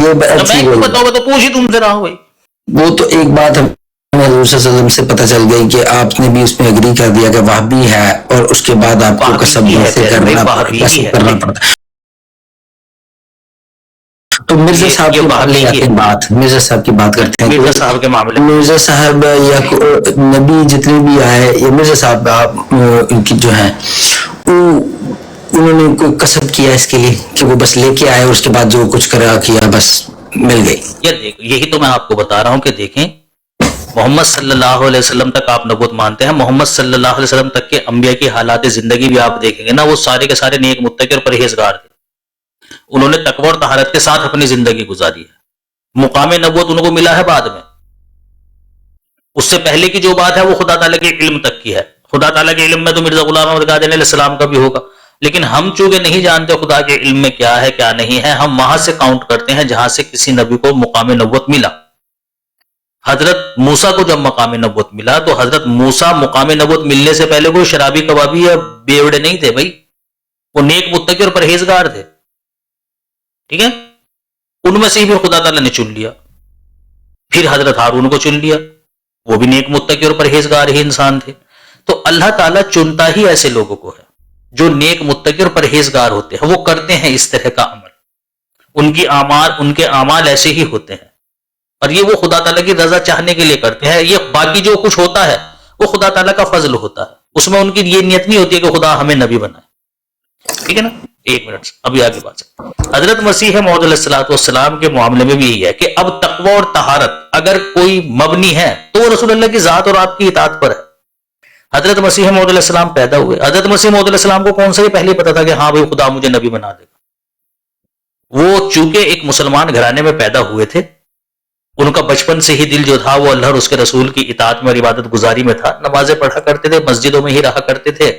یہ میں کیوں بتاؤں, میں تو پوچھ ہی تم سے رہا ہوں بھائی. وہ تو ایک بات ہمیں حضور صلی اللہ علیہ وسلم سے پتہ چل گئی کہ آپ نے بھی اس میں اگری کر دیا کہ وہابی ہے, اور اس کے بعد آپ کو قسم سے کرنا پڑتا. تو مرزا صاحب کے معاملے کی بات, مرزا صاحب کی بات کرتے ہیں. مرزا صاحب کے معاملے, مرزا صاحب یا نبی جتنے بھی آئے, یا مرزا صاحب کی جو ہیں انہوں نے کوئی کسب کیا اس کے لیے کہ وہ بس لے کے آئے, اس کے بعد جو کچھ کرا کیا بس مل گئی. یہی تو میں آپ کو بتا رہا ہوں کہ دیکھیں, محمد صلی اللہ علیہ وسلم تک آپ نبوت مانتے ہیں, محمد صلی اللہ علیہ وسلم تک کے انبیاء کی حالات زندگی بھی آپ دیکھیں گے نا, وہ سارے کے سارے نیک متقی اور پرہیزگار تھے. انہوں نے تقوی اور طہارت کے ساتھ اپنی زندگی گزاری ہے. مقام نبوت ان کو ملا ہے بعد میں. اس سے پہلے کی جو بات ہے وہ خدا تعالیٰ کے علم تک کی ہے. خدا تعالیٰ کے علم میں تو مرزا غلام احمد قادری علیہ السلام کا بھی ہوگا, لیکن ہم چونکہ نہیں جانتے خدا کے علم میں کیا ہے کیا نہیں ہے, ہم وہاں سے کاؤنٹ کرتے ہیں جہاں سے کسی نبی کو مقام نبوت ملا. حضرت موسیٰ کو جب مقام نبوت ملا تو حضرت موسیٰ مقام نبوت ملنے سے پہلے کوئی شرابی کبابی یا بیوڑے نہیں تھے بھائی, وہ نیک متقی اور پرہیزگار تھے. ٹھیک ہے, ان میں سے ہی پھر خدا تعالیٰ نے چن لیا. پھر حضرت ہارون کو چن لیا, وہ بھی نیک متقی اور پرہیزگار ہی انسان تھے. تو اللہ تعالیٰ چنتا ہی ایسے لوگوں کو ہے جو نیک متقی اور پرہیزگار ہوتے ہیں, وہ کرتے ہیں اس طرح کا عمل. ان کے اعمال ایسے ہی ہوتے ہیں, اور یہ وہ خدا تعالیٰ کی رضا چاہنے کے لیے کرتے ہیں. یہ باقی جو کچھ ہوتا ہے وہ خدا تعالیٰ کا فضل ہوتا ہے, اس میں ان کی یہ نیت نہیں ہوتی ہے کہ خدا ہمیں نبی بنائے. ٹھیک ہے نا, ایک منٹ ابھی آگے بات ہے. حضرت مسیح موعود علیہ الصلوۃ والسلام کے معاملے میں بھی یہی ہے کہ اب تقوی اور طہارت اگر کوئی مبنی ہے تو وہ رسول اللہ کی ذات اور آپ کی اطاعت پر ہے. حضرت مسیح موعود علیہ السلام پیدا ہوئے, حضرت مسیح موعود علیہ السلام کو کون سا یہ پہلے پتا تھا کہ ہاں بھائی خدا مجھے نبی بنا دے گا. وہ چونکہ ایک مسلمان گھرانے میں پیدا ہوئے تھے, ان کا بچپن سے ہی دل جو تھا وہ اللہ اور اس کے رسول کی اطاعت میں اور عبادت گزاری میں تھا. نمازیں پڑھا کرتے تھے, مسجدوں میں ہی رہا کرتے تھے.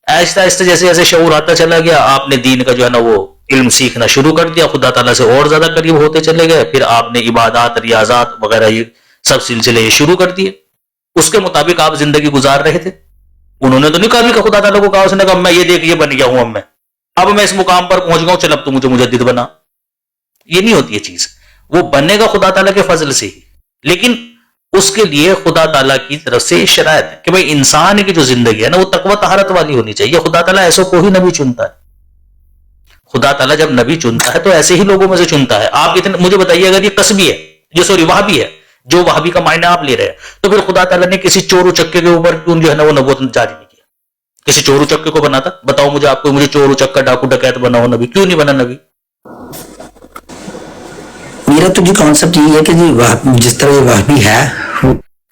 آہستہ آہستہ جیسے جیسے شعور آتا چلا گیا, آپ نے دین کا جو ہے نا وہ علم سیکھنا شروع کر دیا, خدا تعالیٰ سے اور زیادہ قریب ہوتے چلے گئے. پھر آپ نے عبادات, ریاضات وغیرہ یہ سب سلسلے یہ شروع کر دیے. اس کے مطابق آپ زندگی گزار رہے تھے. انہوں نے تو نہیں کہا کہ خدا تعالیٰ کو کہا, اس نے کہا میں یہ دیکھ یہ بن گیا ہوں, اب میں اس مقام پر پہنچ گیا ہوں, چل اب تو مجھے مجدد بنا. یہ نہیں ہوتی یہ چیز, وہ بننے کا خدا تعالیٰ کے فضل سے ہی, لیکن اس کے لیے خدا تعالیٰ کی طرف سے شرائط ہے کہ بھائی انسان کی جو زندگی ہے نا وہ تقوی طہارت والی ہونی چاہیے. خدا تعالیٰ ایسوں کو ہی نبی چنتا ہے. خدا تعالیٰ جب نبی چنتا ہے تو ایسے ہی لوگوں میں سے چنتا ہے. آپ مجھے بتائیے اگر یہ قصبی ہے, یہ وہابی ہے, جو وہابی کا معنی آپ لے رہے ہیں, تو پھر خدا تعالیٰ نے کسی چور و چکے کے اوپر کیوں جو ہے نا وہ نبوت جاری نہیں کیا؟ کسی چور و چکے کو بناتا؟ بتاؤ مجھے, آپ کو مجھے چور و چکا ڈاکو ڈکیت بنا ہو نبی, کیوں نہیں بنا نبی؟ میرا تو جی کانسیپٹ یہ ہے کہ جی جس طرح یہ وہابی ہے,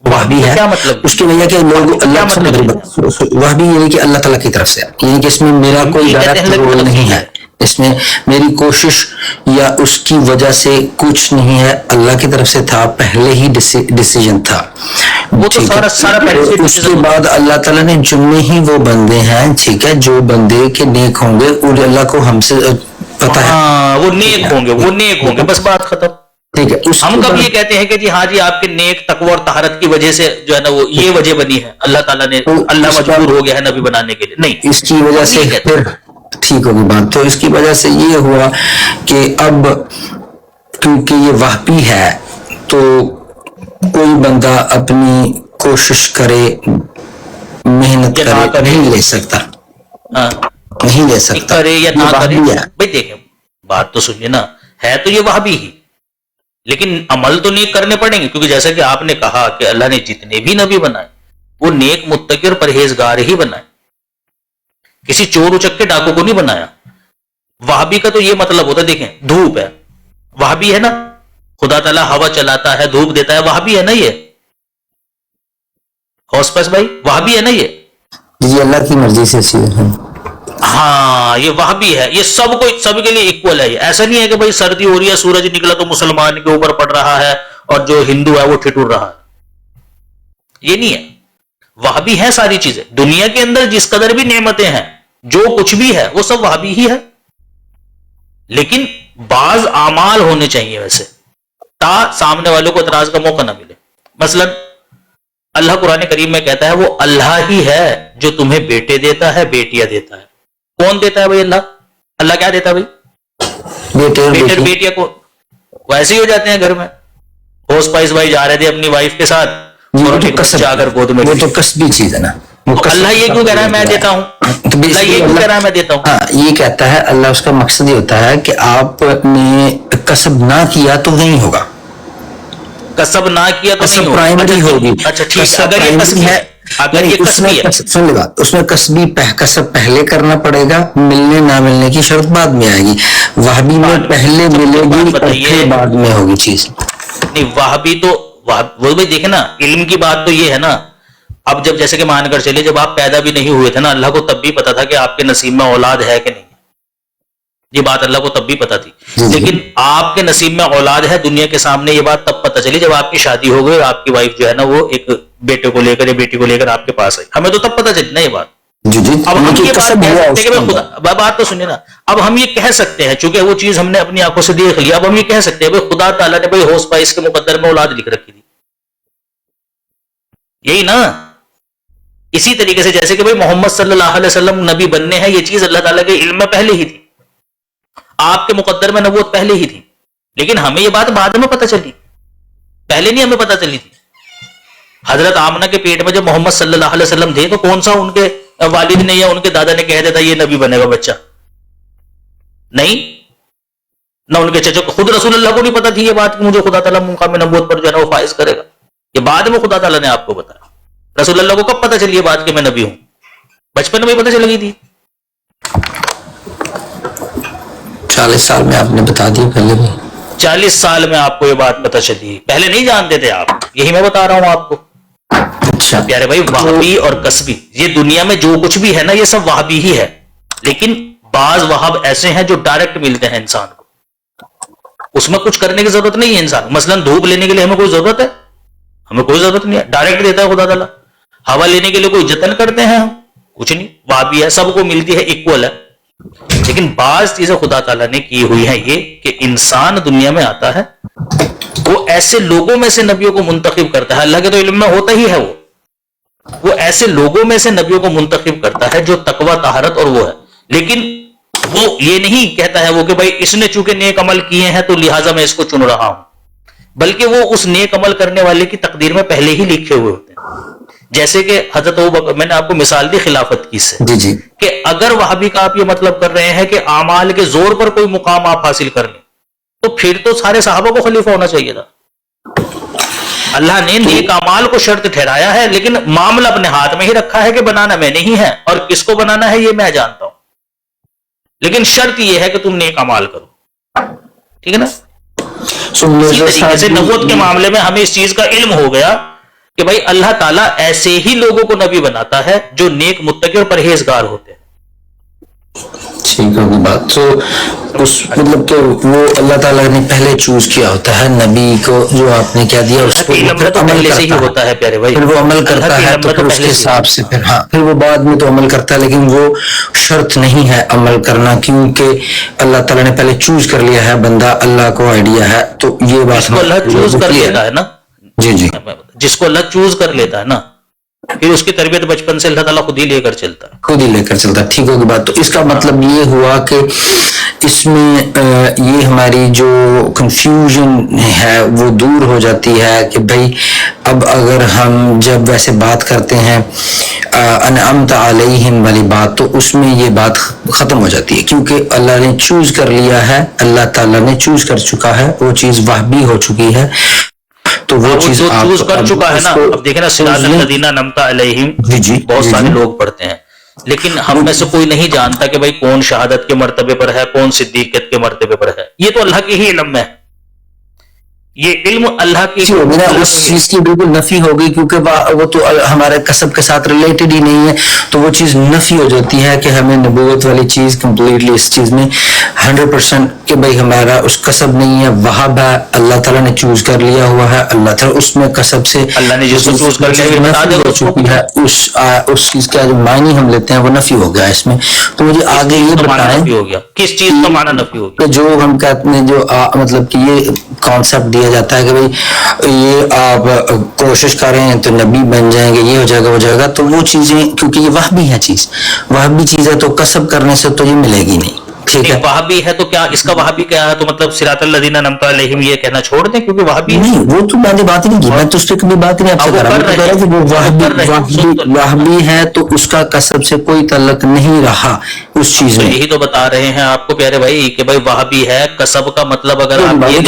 وہابی ہے, کیا مطلب اس کی وجہ کہ لوگ وہابی یعنی کہ اللہ تعالیٰ کی طرف سے, یعنی کہ اس میں میرا کوئی ڈائریکٹ رول نہیں ہے, اس میں میری کوشش یا اس کی وجہ سے کچھ نہیں ہے, اللہ کی طرف سے تھا, پہلے ہی ڈیسیجن تھا. وہ تو سارا پہلے, اس کے بعد اللہ تعالیٰ نے چننے ہی وہ بندے ہیں, ٹھیک ہے, جو بندے کے نیک ہوں گے, اور اللہ کو ہم سے پتہ ہے وہ نیک ہوں گے, وہ نیک ہوں گے, بس بات ختم. ٹھیک ہے, ہم کب یہ کہتے ہیں کہ جی ہاں جی آپ کے نیک تقوی اور طہارت کی وجہ سے جو ہے نا وہ یہ وجہ بنی ہے, اللہ تعالیٰ نے, اللہ مجبور ہو گیا ہے نبی بنانے کے لیے؟ نہیں, اس کی وجہ سے پھر ٹھیک ہوگی بات. تو اس کی وجہ سے یہ ہوا کہ اب کیونکہ یہ وہابی ہے تو کوئی بندہ اپنی کوشش کرے, محنت کرے, نہیں لے سکتا, نہیں لے سکتا, کرے یا نہ کرے. بھائی دیکھیں بات تو سنیے نا, ہے تو یہ وہابی ہی, لیکن عمل تو نیک کرنے پڑیں گے, کیونکہ جیسا کہ آپ نے کہا کہ اللہ نے جتنے بھی نبی بنائے وہ نیک متقی اور پرہیزگار ہی بنائے, کسی چور اچک کے ڈاکو کو نہیں بنایا. وہابی کا تو یہ مطلب ہوتا ہے, دیکھیں دھوپ ہے, وہابی ہے نا, خدا تعالیٰ ہوا چلاتا ہے, دھوپ دیتا ہے, وہابی ہے نا یہ ہوس پس بھائی, وہابی ہے نا یہ, جی اللہ کی مرضی سے. ہاں یہ وہابی ہے, یہ سب کو سب کے لیے اکول ہے. ایسا نہیں ہے کہ بھائی سردی ہو رہی ہے, سورج نکلا تو مسلمان کے اوپر پڑ رہا ہے اور جو ہندو ہے وہ ٹھٹور رہا ہے, یہ نہیں ہے. وہابی ہے ساری چیزیں, دنیا کے اندر جس قدر بھی نعمتیں ہیں, جو کچھ بھی ہے وہ سب وہابی ہی ہے, لیکن بعض اعمال ہونے چاہیے ویسے تا سامنے والوں کو اعتراض کا موقع نہ ملے. مثلا اللہ قرآن کریم میں کہتا ہے وہ اللہ ہی ہے جو تمہیں بیٹے دیتا ہے, بیٹیاں دیتا ہے. کون دیتا ہے بھائی؟ اللہ. اللہ کیا دیتا ہے بھائی؟ بیٹے بیٹیا کو. وہ ایسے ہی ہو جاتے ہیں گھر میں. ہوس پائس بھائی جا رہے تھے اپنی وائف کے ساتھ اور ایک بچہ آ کر گود میں وہ تو کسبی چیز ہے نا. اللہ یہ کیوں کہہ رہا ہے میں دیتا ہوں؟ اللہ یہ کیوں کہہ رہا ہے میں دیتا ہوں؟ ہاں یہ کہتا ہے اللہ، اس کا مقصد یہ ہوتا ہے کہ آپ نے کسب نہ کیا تو نہیں ہوگا. کسب نہ کیا تو نہیں ہوگا. پرائمری ہوگی. اچھا ٹھیک ہے. اگر یہ کسب ہے، اگر یہ کسبی ہے، سن لے بات، اس میں کسبی کسب پہلے کرنا پڑے گا، ملنے نہ ملنے کی شرط بعد میں آئے گی. وہابی میں پہلے ملے گی اور پھر بعد میں ہوگی چیز. نہیں وہابی تو وہ بھی دیکھیں نا، علم کی بات تو یہ ہے نا. اب جب جیسے کہ مان کر چلیے جب آپ پیدا بھی نہیں ہوئے تھے نا، اللہ کو تب بھی پتا تھا کہ آپ کے نصیب میں اولاد ہے کہ نہیں. یہ بات اللہ کو تب بھی پتا تھی. لیکن آپ کے نصیب میں اولاد ہے دنیا کے سامنے یہ بات تب پتا چلی جب آپ کی شادی ہو گئی، آپ کی وائف جو ہے نا وہ ایک بیٹے کو لے کر یا بیٹی کو لے کر آپ کے پاس آئی. ہمیں تو تب پتا چلی نا یہ بات. اب ہم یہ بات کہہ سکتے ہیں کہ خدا، بات تو سنیے نا، اب ہم یہ کہہ سکتے ہیں چونکہ وہ چیز ہم نے اپنی آنکھوں سے دیکھ لی، اب ہم یہ کہہ سکتے ہیں بھائی خدا تعالیٰ نے بھائی ہوس پائس کے مقدر میں اولاد لکھ رکھی تھی. یہی نا. اسی طریقے سے جیسے کہ بھائی محمد صلی اللہ علیہ وسلم نبی بننے ہیں، یہ چیز اللہ تعالیٰ کے علم میں پہلے ہی تھی، آپ کے مقدر میں نبوت پہلے ہی تھی. لیکن ہمیں یہ بات بعد میں پتہ چلی، پہلے نہیں ہمیں پتہ چلی تھی. حضرت آمنہ کے پیٹ میں جب محمد صلی اللہ علیہ وسلم تھے تو کون سا ان کے والد نے یا ان کے دادا نے کہہ دیتا یہ نبی بنے گا بچہ؟ نہیں. نہ ان کے چچا کو، خود رسول اللہ کو نہیں پتا تھی یہ بات کہ مجھے خدا تعالیٰ مقام نبوت پر جو ہے نا وہ فائز کرے گا. یہ بعد میں خدا تعالیٰ نے آپ کو بتایا. رسول اللہ کو کب پتا چلی یہ بات کہ میں نبی ہوں؟ بچپن میں پتا چل گئی تھی. 40 سال میں آپ نے بتا دی. پہلے بھی 40 سال میں آپ کو یہ بات پتا چلی، پہلے نہیں جانتے تھے آپ. یہی میں بتا رہا ہوں آپ کو. اچھا پیارے بھائی، وہابی اور کسبی، یہ دنیا میں جو کچھ بھی ہے نا یہ سب وہابی ہی ہے. لیکن بعض وہاب ایسے ہیں جو ڈائریکٹ ملتے ہیں انسان کو، اس میں کچھ کرنے کی ضرورت نہیں ہے انسان. مثلا دھوپ لینے کے لیے ہمیں کوئی ضرورت ہے؟ ہمیں کوئی ضرورت نہیں ہے، ڈائریکٹ دیتا ہے خدا تعالیٰ. ہوا لینے کے لیے کوئی جتن کرتے ہیں ہم؟ کچھ نہیں. وہابی ہے، سب کو ملتی ہے، ایکول ہے. لیکن بعض چیزیں خدا تعالیٰ نے کی ہوئی ہیں یہ کہ انسان دنیا میں آتا ہے، وہ ایسے لوگوں میں سے نبیوں کو منتخب کرتا ہے. اللہ کے تو علم میں ہوتا ہی ہے وہ ایسے لوگوں میں سے نبیوں کو منتخب کرتا ہے جو تقوی، طہارت اور وہ ہے. لیکن وہ یہ نہیں کہتا ہے وہ کہ بھائی اس نے چونکہ نیک عمل کیے ہیں تو لہٰذا میں اس کو چن رہا ہوں، بلکہ وہ اس نیک عمل کرنے والے کی تقدیر میں پہلے ہی لکھے ہوئے ہوتے ہیں. جیسے کہ حضرت ابوبکر، میں نے آپ کو مثال دی خلافت کی سے، جی کہ اگر وہابی کا آپ یہ مطلب کر رہے ہیں کہ اعمال کے زور پر کوئی مقام آپ حاصل کر لیں تو پھر تو سارے صحابہ کو خلیفہ ہونا چاہیے تھا. اللہ نے نیک اعمال کو شرط ٹھہرایا ہے لیکن معاملہ اپنے ہاتھ میں ہی رکھا ہے کہ بنانا میں نہیں ہے، اور کس کو بنانا ہے یہ میں جانتا ہوں. لیکن شرط یہ ہے کہ تم نیک اعمال کرو. ٹھیک ہے نا. اسی طریقے سے نبوت کے معاملے میں ہمیں اس چیز کا علم ہو گیا کہ بھائی اللہ تعالیٰ ایسے ہی لوگوں کو نبی بناتا ہے جو نیک، متقی اور پرہیزگار ہوتے ہیں. ٹھیک ہوگی بات. تو اس مطلب کہ وہ اللہ تعالیٰ نے پہلے چوز کیا ہوتا ہے نبی کو، جو آپ نے کیا دیا اس کو پہلے سے ہی ہوتا ہے پیارے بھائی. پھر وہ عمل کرتا ہے تو پھر اس کے حساب سے پھر وہ بعد میں تو عمل کرتا ہے، لیکن وہ شرط نہیں ہے عمل کرنا، کیونکہ اللہ تعالیٰ نے پہلے چوز کر لیا ہے بندہ. اللہ کو آئیڈیا ہے. تو یہ بات اللہ چوز کر لیتا ہے نا. جی جس کو اللہ چوز کر لیتا ہے نا، پھر اس کی تربیت بچپن سے اللہ تعالیٰ خود ہی لے کر چلتا ہے. ٹھیک ہوگی بات. تو اس کا مطلب یہ ہوا کہ اس میں یہ ہماری جو کنفیوژن ہے وہ دور ہو جاتی ہے کہ بھائی اب اگر ہم جب ویسے بات کرتے ہیں انعمت علیہم والی بات، تو اس میں یہ بات ختم ہو جاتی ہے کیونکہ اللہ نے چوز کر لیا ہے، اللہ تعالیٰ نے چوز کر چکا ہے، وہ چیز وہابی ہو چکی ہے. تو وہ چیز چوز کر چکا ہے نا. اب دیکھیں نا صراط الذین انعمت علیہم بہت سارے لوگ پڑھتے ہیں، لیکن ہم میں سے کوئی نہیں جانتا کہ بھائی کون شہادت کے مرتبے پر ہے، کون صدیقیت کے مرتبے پر ہے. یہ تو اللہ کے ہی علم میں ہے. یہ علم اللہ کی اس چیز کی بالکل نفی ہو گئی کیونکہ وہ تو ہمارے کسب کے ساتھ ریلیٹڈ ہی نہیں ہے. تو وہ چیز نفی ہو جاتی ہے کہ ہمیں نبوت والی چیز کمپلیٹلی اس چیز میں 100% کہ بھائی ہمارا اس کسب نہیں ہے، وہاب ہے، اللہ تعالیٰ نے چوز کر لیا ہوا ہے. اللہ تعالیٰ اس میں کسب سے اللہ نے جس کو چوز کر لیا ہو چکی ہے، اس چیز کا جو معنی ہم لیتے ہیں وہ نفی ہو گیا اس میں. تو مجھے آگے یہ بتائیں کس چیز کا معنی نفی ہو گیا؟ جو ہم کہتے ہیں جو مطلب کہ یہ کانسیپٹ دیا جاتا ہے کہ بھئی یہ آپ کوشش کریں تو نبی بن جائیں گے، یہ ہو جائے گا وہ جائے گا. تو وہ چیزیں کیونکہ یہ وہابی ہے، چیز وہابی چیز ہے، تو کسب کرنے سے تو یہ ملے گی نہیں. ٹھیک ہے وہابی ہے تو کیا اس کا وہابی کیا ہے؟ تو مطلب صراط الذین انعمت علیہم یہ کہنا چھوڑ دیں کیونکہ وہابی نہیں، وہ تو میں نے بات ہی نہیں کی، میں تو اس پہ کبھی بات نہیں آپ سے کر رہا ہوں، کہ وہ وہابی ہے تو اس کا کسب سے کوئی تعلق نہیں رہا اس چیز میں. یہی تو بتا رہے ہیں آپ کو پیارے بھائی کہ بھائی وہابی ہے کسب کا مطلب اگر آپ یہ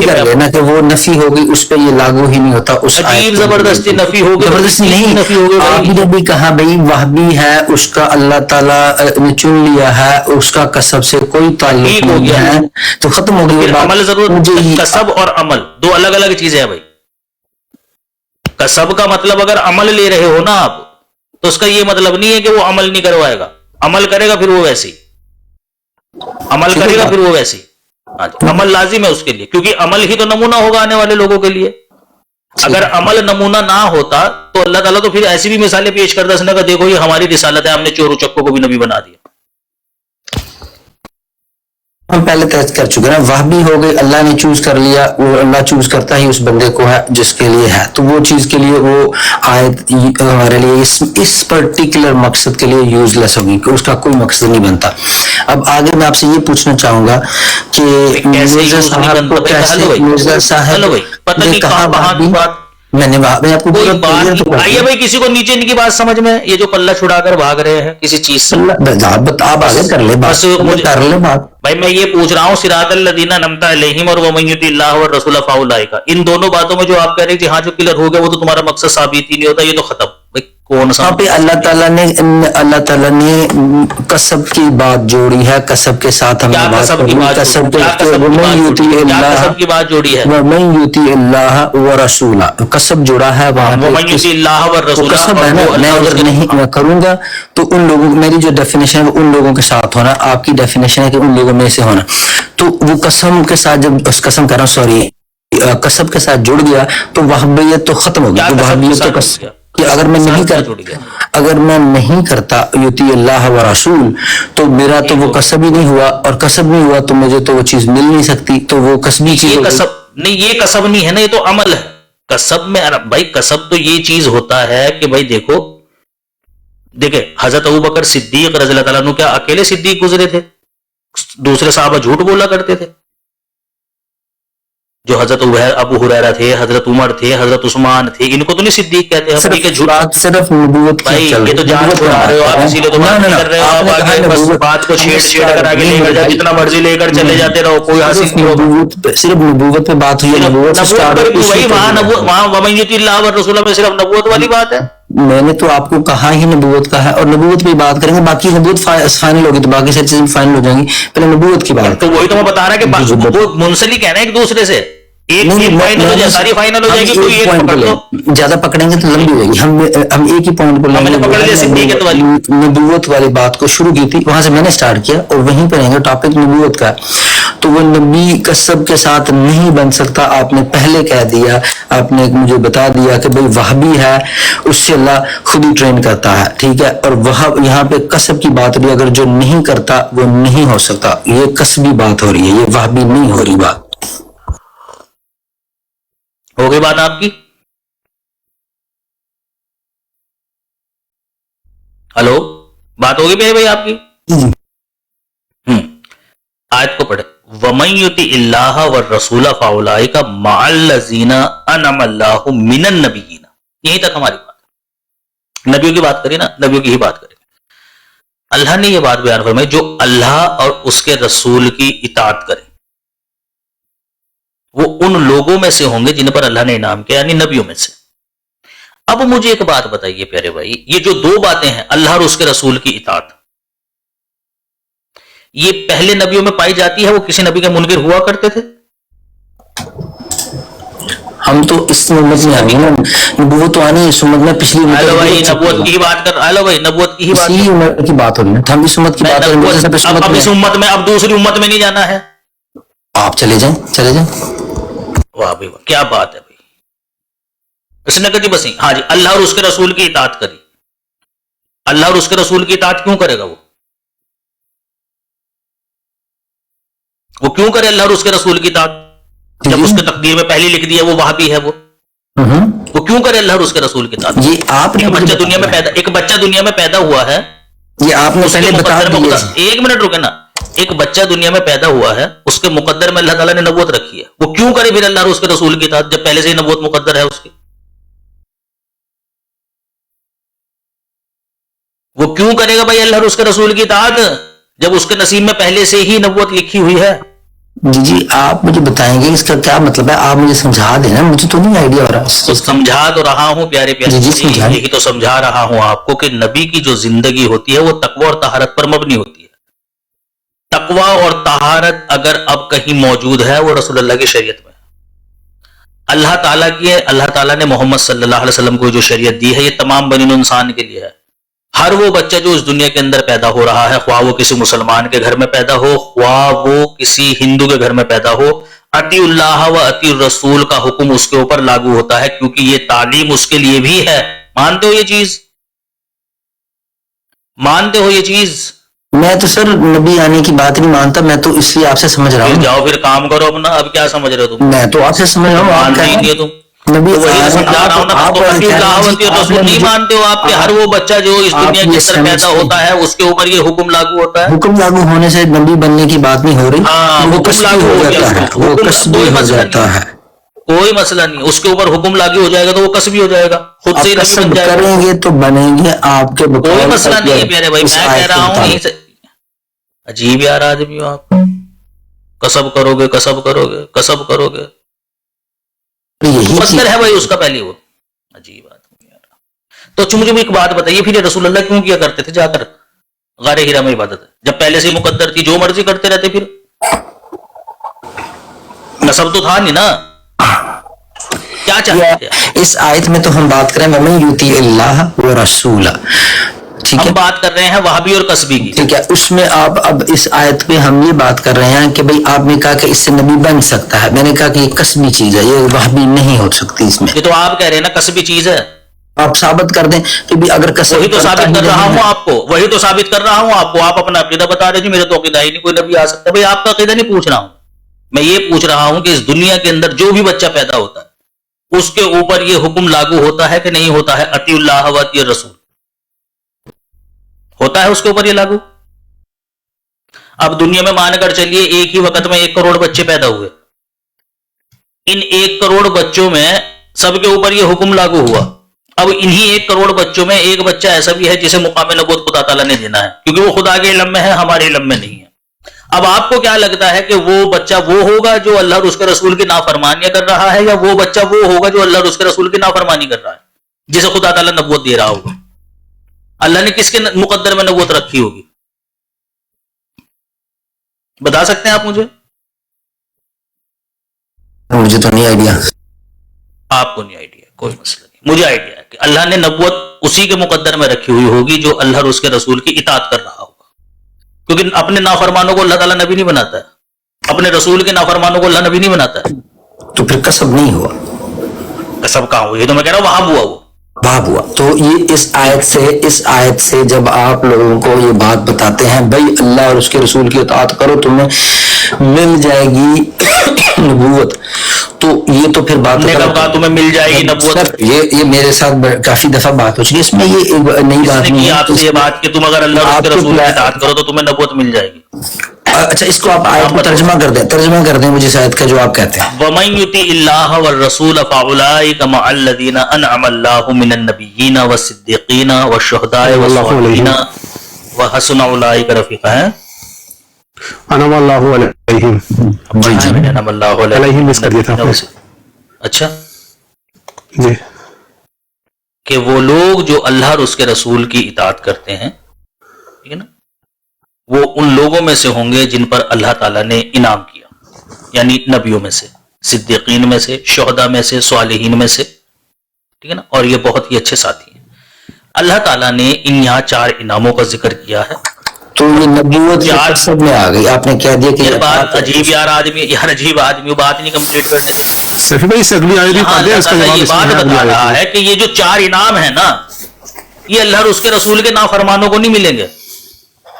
کر لینا کہ وہ نفی ہوگی اس پہ یہ لاگو ہی نہیں ہوتا. اس عجیب زبردستی نفی ہوگی، زبردستی نہیں، نفی ہوگی. آپ نے بھی کہا بھائی وہابی ہے اس کا اللہ تعالیٰ نے چن لیا ہے، اس کا کسب سے کوئی تعلق نہیں ہے تو ختم ہو گئی بات. عمل ضرور، کسب اور عمل دو الگ الگ چیزیں ہیں بھائی. کسب کا مطلب اگر عمل لے رہے ہو نا آپ تو اس کا یہ مطلب نہیں ہے کہ وہ عمل نہیں کروائے گا، عمل کرے گا پھر وہ ویسی، عمل کرے گا پھر وہ ویسی. عمل لازم ہے اس کے لیے کیونکہ عمل ہی تو نمونہ ہوگا آنے والے لوگوں کے لیے. اگر عمل نمونہ نہ ہوتا تو اللہ تعالیٰ تو پھر ایسی بھی مثالیں پیش کرتا اس نے کہا دیکھو یہ ہماری رسالت ہے، ہم نے چور چکوں کو بھی نبی بنا دیا. ہم پہلے طے کر چکے نا، وہابی ہو گئی، اللہ نے چوز کر لیا، وہ اللہ چوز کرتا ہی اس بندے کو ہے جس کے لیے ہے، تو وہ چیز کے لیے وہ آیت ہمارے لیے اس پرٹیکولر مقصد کے لیے یوز لیس ہوگی کہ اس کا کوئی مقصد نہیں بنتا. اب آگے میں آپ سے یہ پوچھنا چاہوں گا کہ مرزا صاحب کو کیسے، مرزا صاحب نے کہا میں نے آپ کو آئیے بھائی کسی کو نیچے ان کی بات سمجھ میں، یہ جو پلہ چھڑا کر بھاگ رہے ہیں کسی چیز سے، آپ آگے کر لیں بس کر لیں بات. بھائی میں یہ پوچھ رہا ہوں صراط الذین انعمت علیہم اور ومن یطع اللہ والرسول فاولئک، ان دونوں باتوں میں جو آپ کہہ رہے ہیں جہاں جو کلیئر ہو گیا وہ تو تمہارا مقصد ثابت ہی نہیں ہوتا، یہ تو ختم. بھائی کون سا پہ اللہ تعالیٰ نے کسب کی بات جوڑی ہے، کسب کے ساتھ ہم کسب کی بات جوڑی ہے، ومن یطع اللہ ورسولہ کسب جوڑا ہے وہاں ومن یطع اللہ والرسول کسب ہے نا. میں اگر نہیں کروں گا تو ان لوگوں، میری جو ڈیفینیشن ہے وہ ان لوگوں کے ساتھ ہونا، آپ کی ڈیفینیشن ہے کہ ان لوگوں میں سے ہونا. تو وہ قسم کے ساتھ جب قسم کر رہا ہوں سوری کسب کے ساتھ جڑ گیا تو وہابیت تو ختم ہو گئی. وہابیت تو کہ اگر میں نہیں کرتا، اگر میں نہیں کرتا یطیع اللہ و رسول تو میرا تو وہ کسب ہی نہیں ہوا، اور کسب نہیں ہوا تو مجھے تو وہ چیز مل نہیں سکتی، تو وہ کسبی چیز. یہ کسب نہیں، یہ کسب نہیں ہے نا، یہ تو عمل ہے. کسب میں بھائی کسب تو یہ چیز ہوتا ہے کہ بھائی دیکھیں حضرت ابوبکر صدیق رضی اللہ تعالیٰ عنہ کیا اکیلے صدیق گزرے تھے؟ دوسرے صحابہ جھوٹ بولا کرتے تھے. جو حضرت ابو ہریرہ تھے، حضرت عمر تھے، حضرت عثمان تھے، ان کو تو نہیں صدیق کہتے ہیں. صرف نبوت بھائی یہ تو جان چھڑا رہے ہو آپ، اسی لیے تو بات نہیں کر رہے ہو آپ. آگے بس بات کو چھیڑ کر آگے لے کر جاؤ، جتنا مرضی لے کر چلے جاتے رہو، کوئی حاصل نہیں ہوگا. صرف نبوت پہ بات ہوئی ہے، وہاں ومن یطع اللہ والرسول میں صرف نبوت والی بات ہے. میں نے تو آپ کو کہا ہی نبوت کا ہے، اور نبوت پہ بات کریں گے، باقی نبوت فائنل ہوگی تو باقی ساری چیزیں فائنل ہو جائیں گی. پہلے نبوت کی بات، تو وہی تو میں بتا رہا کہ وہ منسلک ہے نا ایک دوسرے سے. ایک فائنل ہو جائے ساری فائنل ہو جائے گی، کوئی ایک پکڑ لو. زیادہ پکڑیں گے تو لمبی ہو جائے گی. ہم ایک ہی پوائنٹ پر نبوت والی بات کو شروع کی تھی، وہاں سے میں نے سٹارٹ کیا اور وہیں پہ رہیں گے. ٹاپک نبوت کا، تو وہ نبی کسب کے ساتھ نہیں بن سکتا. آپ نے پہلے کہہ دیا، آپ نے مجھے بتا دیا کہ بھئی وہابی ہے اس سے اللہ خود ہی ٹرین کرتا ہے، ٹھیک ہے. اور وہاں یہاں پہ کسب کی بات بھی، اگر جو نہیں کرتا وہ نہیں ہو سکتا، یہ کسبی بات ہو رہی ہے، یہ وہابی نہیں ہو رہی بات. ہو گئی بات آپ کی؟ ہلو، بات ہوگی میرے بھائی آپ کی؟ آیت کو پڑھے، وَمَن يُطِعِ اللَّهَ وَالرَّسُولَ فَأُولَٰئِكَ مَعَ الَّذِينَ أَنْعَمَ اللَّهُ مِنَ النَّبِيِّينَ. یہیں تک ہماری بات ہے. نبیوں کی بات کریں نا، نبیوں کی ہی بات کریں. اللہ نے یہ بات بیان فرمائی جو اللہ اور اس کے رسول کی اطاعت کرے وہ ان لوگوں میں سے ہوں گے جن پر اللہ نے انعام کیا، یعنی نبیوں میں سے. اب مجھے ایک بات بتائیے پیارے بھائی، یہ جو دو باتیں ہیں اللہ اور اس کے رسول کی اطاعت، یہ پہلے نبیوں میں پائی جاتی ہے؟ وہ کسی نبی کے منکر ہوا کرتے تھے؟ ہم تو اس امت میں آئیں گے نا، نبوت تو آنی ہے اس امت میں. پچھلی نبوت کی بات کر نبوت کی امت کی بات ہو رہی ہے، ہم اس امت کی بات کر رہے ہیں. اب اس امت میں اب دوسری امت میں نہیں جانا ہے. آپ چلے جائیں. واہ بھائی واہ، کیا بات ہے بھائی. اس نے کہا جی بس ہاں جی اللہ اور اس کے رسول کی اطاعت کری. اللہ اور اس کے رسول کی اطاعت کیوں کرے گا؟ وہ کیوں کرے اللہ اور اس کے رسول کی اطاعت جب اس کے تقدیر میں پہلے لکھ دیا وہ وہابی ہے؟ وہ کیوں کرے اللہ اور اس کے رسول کی اطاعت؟ یہ آپ نے ایک بچہ دنیا میں پیدا ہوا ہے، یہ آپ نے پہلے بتا دیا. ایک منٹ رکے نا، ایک بچہ دنیا میں پیدا ہوا ہے، اس کے مقدر میں اللہ تعالیٰ نے نبوت رکھی ہے، وہ کیوں کرے پھر اللہ اور اس کے رسول کی اطاعت جب پہلے سے ہی نبوت مقدر ہے اس کی؟ وہ کیوں کرے گا بھائی اللہ اور اس کے رسول کی اطاعت جب اس کے نصیب میں پہلے سے ہی نبوت لکھی ہوئی ہے؟ جی آپ مجھے بتائیں گے اس کا کیا مطلب ہے؟ آپ مجھے سمجھا دینا، مجھے تو نہیں آئیڈیا ہو رہا. تو سمجھا تو رہا ہوں پیارے پیارے، یہی تو سمجھا رہا ہوں آپ کو کہ نبی کی جو زندگی ہوتی ہے وہ تقوی اور طہارت پر مبنی ہوتی ہے. تقوی اور طہارت اگر اب کہیں موجود ہے وہ رسول اللہ کی شریعت میں. اللہ تعالیٰ نے محمد صلی اللہ علیہ وسلم کو جو شریعت دی ہے یہ تمام بنی انسان کے لیے ہے. ہر وہ بچہ جو اس دنیا کے اندر پیدا ہو رہا ہے، خواہ وہ کسی مسلمان کے گھر میں پیدا ہو، خواہ وہ کسی ہندو کے گھر میں پیدا ہو، اطیع اللہ و اطیع الرسول کا حکم اس کے اوپر لاگو ہوتا ہے، کیونکہ یہ تعلیم اس کے لیے بھی ہے. مانتے ہو یہ چیز؟ مانتے ہو یہ چیز؟ میں تو سر نبی آنے کی بات نہیں مانتا، میں تو اس لیے آپ سے سمجھ رہا ہوں. جاؤ پھر کام کرو اپنا. اب کیا سمجھ رہے ہو تم؟ میں تو آپ سے سمجھ رہا ہوں. مانتے ہی نہیں ہو تم. نبی وہی سمجھا رہا ہوں نا. رسول نہیں مانتے ہو آپ کہ ہر وہ بچہ جو اس دنیا کے اندر پیدا ہوتا ہے اس کے اوپر یہ حکم لاگو ہوتا ہے. حکم لاگو ہونے سے نبی بننے کی بات نہیں ہو رہی. وہ حکم لاگو ہو جاتا ہے، وہ کسبی ہو جاتا ہے. کوئی مسئلہ نہیں، اس کے اوپر حکم لاگو ہو جائے گا تو وہ کسبی ہو جائے گا، خود سے کسب کریں گے تو بنیں گے آپ کے. کوئی مسئلہ نہیں ہے پیارے بھائی، میں کہہ رہا ہوں. عجیب یار آدمی ہو آپ. کسب کرو گے کسب کرو گے کسب کرو گے، مقدر ہے بھائی اس کا پہلے. وہ عجیب آدمی یار. تو مجھے ایک بات بتائیے، پھر رسول اللہ کیوں کیا کرتے تھے جا کر غار ہرا میں عبادت؟ جب پہلے سے مقدر تھی، جو مرضی کرتے رہتے، پھر نسب تو تھا نہیں نا. کیا چاہتے تھے؟ اس آیت میں تو ہم بات کریں وَمَن یُطِیعِ اللَّهَ وَرَسُولَهُ، ٹھیک ہے، ہم بات کر رہے ہیں وہابی اور قصبی کی. ٹھیک ہے. اس میں آپ اب اس آیت پہ ہم یہ بات کر رہے ہیں کہ بھئی آپ نے کہا کہ اس سے نبی بن سکتا ہے، میں نے کہا کہ یہ قصبی چیز ہے، یہ وہابی نہیں ہو سکتی. اس میں یہ تو آپ کہہ رہے ہیں نا قصبی چیز ہے. آپ ثابت کر دیں کہ بھی اگر وہی تو ثابت کر رہا ہوں آپ کو، وہی تو ثابت کر رہا ہوں آپ کو. آپ اپنا عقیدہ بتا رہے جی میرا تو عقیدہ ہی نہیں کوئی نبی آ سکتا. بھئی آپ کا عقیدہ نہیں پوچھ رہا ہوں میں، یہ پوچھ رہا ہوں کہ اس دنیا کے اندر جو بھی بچہ پیدا ہوتا ہے اس کے اوپر یہ حکم لاگو ہوتا ہے کہ نہیں ہوتا ہے؟ اطیع اللہ و اطیع الرسول ہوتا ہے اس کے اوپر یہ لاگو. اب دنیا میں مان کر چلیے ایک ہی وقت میں 1 کروڑ بچے پیدا ہوئے، ان 1 کروڑ بچوں میں سب کے اوپر یہ حکم لاگو ہوا. اب انہی 1 کروڑ بچوں میں ایک بچہ ایسا بھی ہے جسے مقام نبوت خدا تعالیٰ نے دینا ہے، کیونکہ وہ خدا کے علم میں ہے، ہمارے علم میں نہیں ہے. اب آپ کو کیا لگتا ہے کہ وہ بچہ وہ ہوگا جو اللہ اور اس کے رسول کی نافرمانیاں کر رہا ہے، یا وہ بچہ وہ ہوگا جو اللہ اور اس کے رسول کی نافرمانی کر رہا ہے جسے خدا تعالیٰ نبوت دے رہا ہوگا؟ اللہ نے کس کے مقدر میں نبوت رکھی ہوگی؟ بتا سکتے ہیں آپ مجھے؟ مجھے تو نہیں آئیڈیا. آپ کو نہیں آئیڈیا، کوئی مسئلہ نہیں. مجھے آئیڈیا ہے کہ اللہ نے نبوت اسی کے مقدر میں رکھی ہوئی ہوگی جو اللہ اور اس کے رسول کی اطاعت کر رہا ہوگا، کیونکہ اپنے نافرمانوں کو اللہ تعالیٰ نبی نہیں بناتا ہے، اپنے رسول کے نافرمانوں کو اللہ نبی نہیں بناتا ہے. تو پھر قصب نہیں ہوا. قصب کہاں ہوا؟ یہ تو میں کہہ رہا ہوں وہاں ہوا. وہ باب ہوا. تو یہ اس آیت سے جب آپ لوگوں کو یہ بات بتاتے ہیں بھائی اللہ اور اس کے رسول کی اطاعت کرو تمہیں مل جائے گی نبوت، تو یہ تو پھر بات کہا تمہیں مل جائے گی نبوت. یہ میرے ساتھ کافی دفعہ بات ہو چکی ہے، اس میں یہ نئی بات نہیں ہے. آپ سے یہ بات کہ تم اگر اللہ اور اس کے رسول کی اطاعت کرو تو تمہیں نبوت مل جائے گی. اچھا اس کو آپ آیت کو ترجمہ کر دیں مجھے آیت کا جو آپ کہتے ہیں. وَمَن يُطِعِ اللَّهَ وَالرَّسُولَ فَأُولَٰئِكَ مَعَ الَّذِينَ أَنْعَمَ اللَّهُ مِنَ النَّبِيِّينَ وَالصِّدِّيقِينَ وَالشُّهَدَاءِ وَالصَّالِحِينَ وَحَسُنَ أُولَٰئِكَ رَفِيقًا. انعم اللہ علیہم. انعم اللہ علیہم اس کا دیا تھا. اچھا جی، کہ وہ لوگ جو اللہ اور اس کے رسول کی اطاعت کرتے ہیں، ٹھیک ہے نا، وہ ان لوگوں میں سے ہوں گے جن پر اللہ تعالیٰ نے انعام کیا، یعنی نبیوں میں سے، صدیقین میں سے، شہداء میں سے، صالحین میں سے، ٹھیک ہے نا. اور یہ بہت ہی اچھے ساتھی ہیں. اللہ تعالیٰ نے ان یہاں 4 انعاموں کا ذکر کیا ہے. تو یہ نبوت سب میں آ گئی. آپ نے کہہ دیا کہ یہ بات عجیب یار عجیب آدمی بات نہیں کمپلیٹ کرنے دے. صفی بھائی سے اگلی آیت پڑھ دیں، اس کا جواب یہ اس میں بات ہے. بتا رہا ہے کہ یہ جو 4 انعام ہیں نا، یہ اللہ اور اس کے رسول کے نافرمانوں کو نہیں ملیں گے،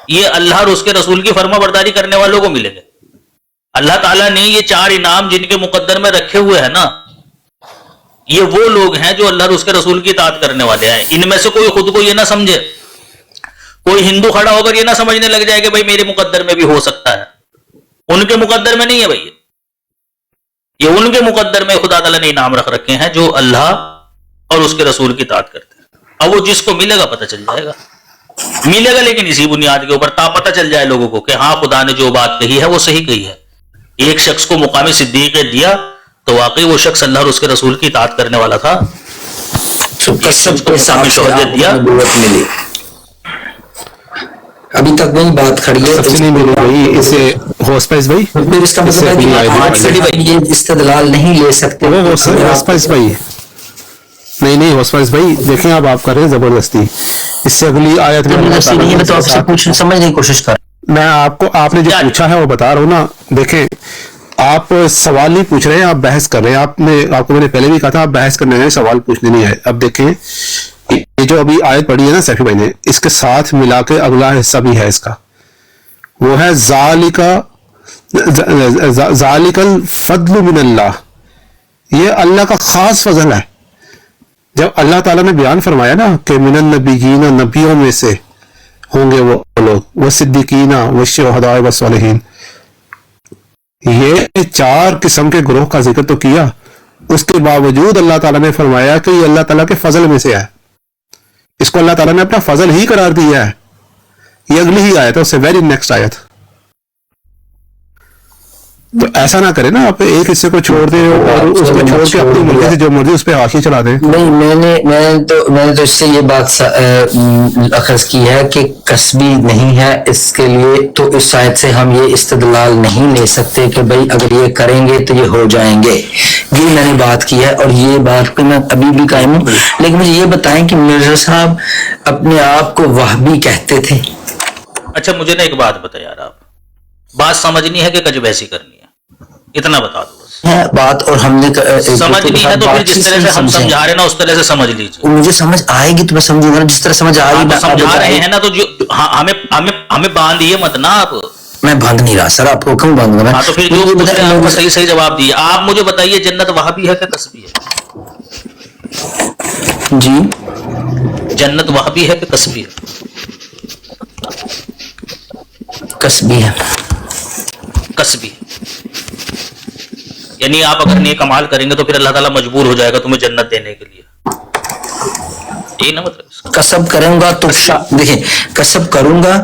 یہ اللہ اور اس کے رسول کی فرما برداری کرنے والوں کو ملیں گے. اللہ تعالیٰ نے یہ 4 انعام جن کے مقدر میں رکھے ہوئے ہیں نا، یہ وہ لوگ ہیں جو اللہ اور اس کے رسول کی اطاعت کرنے والے ہیں. ان میں سے کوئی خود کو یہ نہ سمجھے، کوئی ہندو کھڑا ہو کر یہ نہ سمجھنے لگ جائے کہ بھائی میرے مقدر میں بھی ہو سکتا ہے. ان کے مقدر میں نہیں ہے بھائی, یہ ان کے مقدر میں خدا تعالیٰ نے انعام رکھ رکھے ہیں جو اللہ اور اس کے رسول کی اطاعت کرتے ہیں. اب وہ جس کو ملے گا پتہ چل جائے گا, ملے گا لیکن اسی بنیاد کے اوپر تا پتہ چل جائے لوگوں کو کہ ہاں خدا نے جو بات کہی ہے وہ صحیح کہی ہے. ایک شخص کو مقام صدیقیت دیا تو واقعی وہ شخص اللہ اور اس کے رسول کی اطاعت کرنے والا تھا. کسب کے ساتھ شہادت دیا. نبوت ملی. ابھی تک وہی بات کھڑی ہے, سب سے نہیں ملے بھائی اسے ہوسپائس بھائی, پھر اس کا مطلب ہے کہ آج سے یہ استدلال نہیں لے سکتے. وہ ہوسپائس بھائی نہیں ہوسپائس بھائی دیکھیں آپ کر رہے ہیں زبردستی. اس سے اگلی آیت میں تو آپ سے پوچھنے سمجھنے کی کوشش کر, میں آپ نے جو پوچھا ہے وہ بتا رہا ہوں نا. دیکھیں آپ سوال نہیں پوچھ رہے ہیں, آپ بحث کر رہے ہیں. آپ کو میں نے پہلے بھی کہا تھا آپ بحث کرنے آئے, سوال پوچھنے نہیں آئے. اب دیکھیں یہ جو ابھی آیت پڑھی ہے نا سیفی بھائی نے, اس کے ساتھ ملا کے اگلا حصہ بھی ہے اس کا, وہ ہے ذالک الفضل من اللہ. یہ اللہ کا خاص فضل ہے. جب اللہ تعالیٰ نے بیان فرمایا نا کہ من النبیین, نبیوں میں سے ہوں گے وہ لوگ, وہ صدیقین, وہ شہداء و صالحین, یہ 4 قسم کے گروہ کا ذکر تو کیا. اس کے باوجود اللہ تعالیٰ نے فرمایا کہ یہ اللہ تعالیٰ کے فضل میں سے ہے. اس کو اللہ تعالیٰ نے اپنا فضل ہی قرار دیا ہے. یہ اگلی ہی آیت ہے, اس سے ویری نیکسٹ آیت. تو ایسا نہ کرے نا, آپ ایک حصے کو چھوڑ دیں اور اس کو چھوڑ کے اپنی مرضی سے جو مرضی اس پہ حاشیے چلا دیں. نہیں, میں نے تو اس سے یہ بات اخذ کی ہے کہ کسبی نہیں ہے اس کے لیے, تو اس آیت سے ہم یہ استدلال نہیں لے سکتے کہ بھائی اگر یہ کریں گے تو یہ ہو جائیں گے. یہ میں نے بات کی ہے اور یہ بات پہ میں ابھی بھی قائم ہوں. لیکن مجھے یہ بتائیں کہ مرزا صاحب اپنے آپ کو وہابی کہتے تھے. اچھا مجھے نا ایک بات بتا یار, آپ بات سمجھنی ہے کہ کج بحثی کرنی ہے, اتنا بتا دو بس. بات اور ہم نے سمجھنی ہے تو پھر جس طرح سے ہم سمجھا رہے ہیں نا اس طرح سے سمجھ لیجیے. مجھے سمجھ آئے گی تو میں سمجھوں گا, جس طرح سمجھ آ رہی ہے سمجھا رہے ہیں نا, تو جو ہمیں باندھیے مت نا آپ. میں باندھ نہیں رہا سر, آپ کو کیوں باندھوں گا؟ تو پھر جو آپ کو صحیح جواب دیے. آپ مجھے بتائیے جنت وہابی ہے کہ کسبی ہے؟ جی جنت وہابی ہے کہ کسبی ہے؟ کسبی ہے. کسبی. یعنی آپ اگر نیک عمل کریں گے تو پھر اللہ تعالیٰ مجبور ہو جائے گا تمہیں جنت دینے کے لیے, یہی نا مطلب؟ کسب کروں گا تو دیکھیں, کسب کروں گا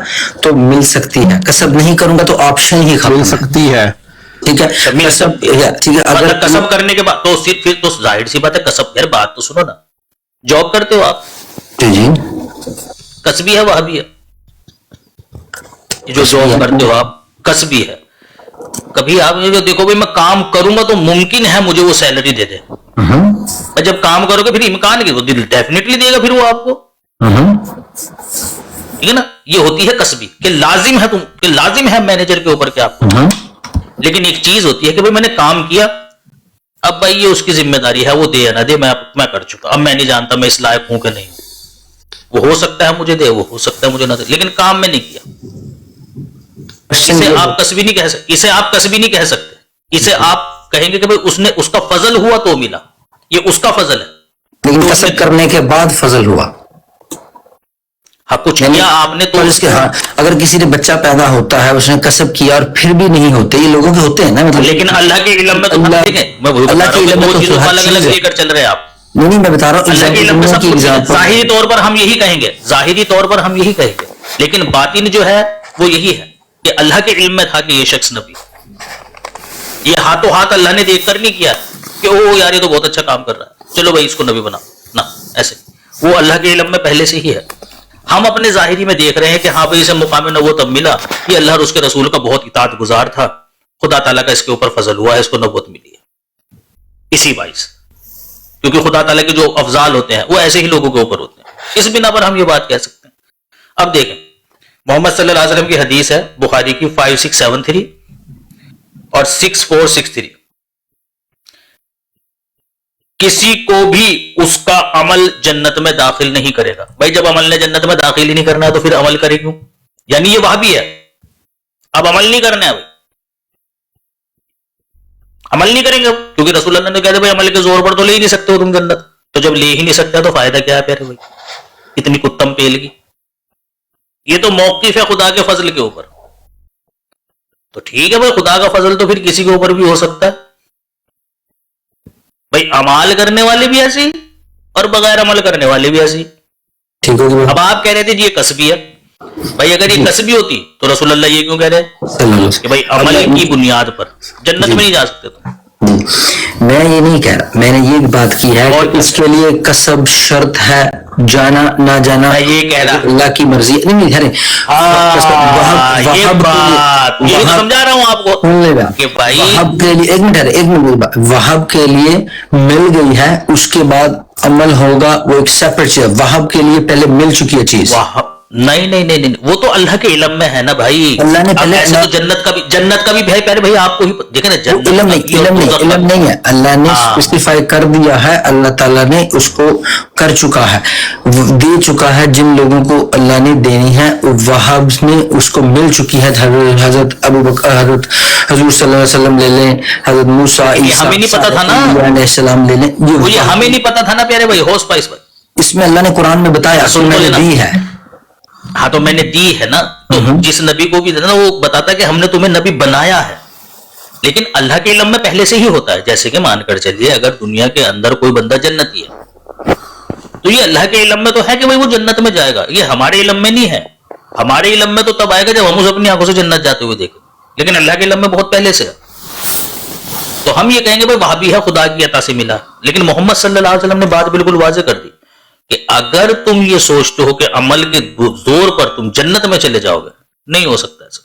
تو مل سکتی ہے, کسب نہیں کروں گا تو آپشن ہی مل سکتی ہے. ٹھیک ہے, ٹھیک ہے. اگر کسب کرنے کے بعد تو پھر تو ظاہر سی بات ہے کسب. یار بات تو سنو نا, جاب کرتے ہو آپ, جی کسبی ہے وہابی ہے؟ جو جاب کرتے ہو آپ کسبی ہے. کبھی آپ دیکھو بھائی میں کام کروں گا تو ممکن ہے مجھے وہ سیلری دے دے. جب کام کرو گے پھر امکان کی ڈیفینیٹلی دے گا پھر وہ آپ کو, ٹھیک ہے نا. یہ ہوتی ہے کسبی کہ لازم ہے کہ لازم ہے مینیجر کے اوپر کہ آپ کو. لیکن ایک چیز ہوتی ہے کہ بھائی میں نے کام کیا, اب بھائی یہ اس کی ذمہ داری ہے, وہ دے یا نہ دے میں کر چکا. اب میں نہیں جانتا میں اس لائق ہوں کہ نہیں. وہ ہو سکتا ہے مجھے دے, وہ ہو سکتا ہے مجھے نہ دے, لیکن کام میں نہیں کیا. اسے آپ کسبی نہیں کہہ سکتے. اسے آپ کسبی نہیں کہہ سکتے. اسے آپ کہیں گے کہ بھائی اس کا فضل ہوا تو ملا, یہ اس کا فضل ہے. لیکن کسب کرنے کے بعد فضل ہوا. ہاں کچھ کیا آپ نے تو اس کے, ہاں اگر کسی نے بچہ پیدا ہوتا ہے اس نے کسب کیا اور پھر بھی نہیں ہوتے, یہ لوگوں کے ہوتے ہیں نا مطلب. لیکن اللہ کے علم میں تو اللہ کے علم میں دو چیزوں کو الگ الگ لے کر چل رہے ہیں آپ. نہیں میں بتا رہا ہوں اللہ کے علم میں سب کچھ. ظاہری طور پر ہم یہی کہیں گے, ظاہری طور پر ہم یہی کہیں گے, لیکن باطن جو ہے وہ یہی ہے کہ اللہ کے علم میں تھا کہ یہ شخص نبی. یہ ہاتھوں ہاتھ اللہ نے دیکھ کر نہیں کیا کہ او یار یہ تو بہت اچھا کام کر رہا ہے چلو بھائی اس کو نبی بنا, نہ ایسے. وہ اللہ کے علم میں پہلے سے ہی ہے. ہم اپنے ظاہری میں دیکھ رہے ہیں کہ ہاں بھائی اسے مقام نبوت اب ملا, یہ اللہ اور اس کے رسول کا بہت اطاعت گزار تھا, خدا تعالیٰ کا اس کے اوپر فضل ہوا ہے, اس کو نبوت ملی ہے اسی باعث. کیونکہ خدا تعالیٰ کے جو افضال ہوتے ہیں وہ ایسے ہی لوگوں کے اوپر ہوتے ہیں, اس بنا پر ہم یہ بات کہہ سکتے ہیں. اب دیکھیں محمد صلی اللہ علیہ وسلم کی حدیث ہے بخاری کی 5673 اور 6463, کسی کو بھی اس کا عمل جنت میں داخل نہیں کرے گا. بھائی جب عمل نے جنت میں داخل ہی نہیں کرنا ہے تو پھر عمل کرے کیوں؟ یعنی یہ وہابی ہے, اب عمل نہیں کرنا ہے بھائی, عمل نہیں کریں گے کیونکہ رسول اللہ نے کہا بھائی عمل کے زور پر تو لے ہی نہیں سکتے ہو تم جنت. تو جب لے ہی نہیں سکتے تو فائدہ کیا ہے پیارے بھائی, اتنی کتم پیل کی. یہ تو موقف ہے خدا کے فضل کے اوپر. تو ٹھیک ہے بھائی, خدا کا فضل تو پھر کسی کے اوپر بھی ہو سکتا ہے بھائی. عمال کرنے والے بھی ایسے اور بغیر عمل کرنے والے بھی ایسے. ٹھیک ہے. اب آپ کہہ رہے تھے جی یہ کسبی ہے بھائی, اگر یہ کسبی ہوتی تو رسول اللہ یہ کیوں کہہ رہے کہ بھائی عمل کی بنیاد پر جنت میں نہیں جا سکتے تم؟ میں یہ نہیں کہہ رہا, میں نے یہ بات کی ہے کہ اس کے لیے کسب شرط ہے, جانا نہ جانا یہ کہہ رہا اللہ کی مرضی. نہیں یہ سمجھا رہا ہوں آپ کو کہ بھائی وہاب کے لیے, ایک منٹ, وہاب کے لیے مل گئی ہے, اس کے بعد عمل ہوگا, وہ ایک سیپریٹ چیز ہے. وہاب کے لیے پہلے مل چکی ہے چیز. نہیں, وہ تو اللہ کے علم میں ہے نا بھائی. اللہ نے پہلے تو جنت کا بھی بھائی آپ کو ہی دیکھیں نا, علم نہیں ہے, اللہ نے اسپیسیفائی کر دیا ہے, اللہ تعالیٰ نے اس کو کر چکا ہے, دے چکا ہے جن لوگوں کو اللہ نے دینی ہے. وہاب میں اس کو مل چکی ہے. حضرت ابو بکر, حضرت حضور صلی اللہ علیہ وسلم لے لیں, حضرت موسیٰ, ہمیں نہیں پتا تھا نا علیہ السلام لے لیں, یہ ہمیں نہیں پتا تھا نا پیارے بھائی. ہوش پائس بھائی, اس میں اللہ نے قرآن میں بتایا, میں نے دی ہے. ہاں تو میں نے دی ہے نا, تو جس نبی کو بھی دینا وہ بتاتا ہے کہ ہم نے تمہیں نبی بنایا ہے, لیکن اللہ کے علم میں پہلے سے ہی ہوتا ہے. جیسے کہ مان کر چلیے اگر دنیا کے اندر کوئی بندہ جنتی ہے تو یہ اللہ کے علم میں تو ہے کہ بھائی وہ جنت میں جائے گا. یہ ہمارے علم میں نہیں ہے. ہمارے علم میں تو تب آئے گا جب ہم اسے اپنی آنکھوں سے جنت جاتے ہوئے دیکھیں, لیکن اللہ کے علم میں بہت پہلے سے ہے. تو ہم یہ کہیں گے بھائی وہابی ہے, خدا کی عطا سے ملا. لیکن محمد صلی اللہ علیہ وسلم نے بات بالکل واضح کر دی کہ اگر تم یہ سوچتے ہو کہ عمل کے زور پر تم جنت میں چلے جاؤ گے, نہیں ہو سکتا ایسا.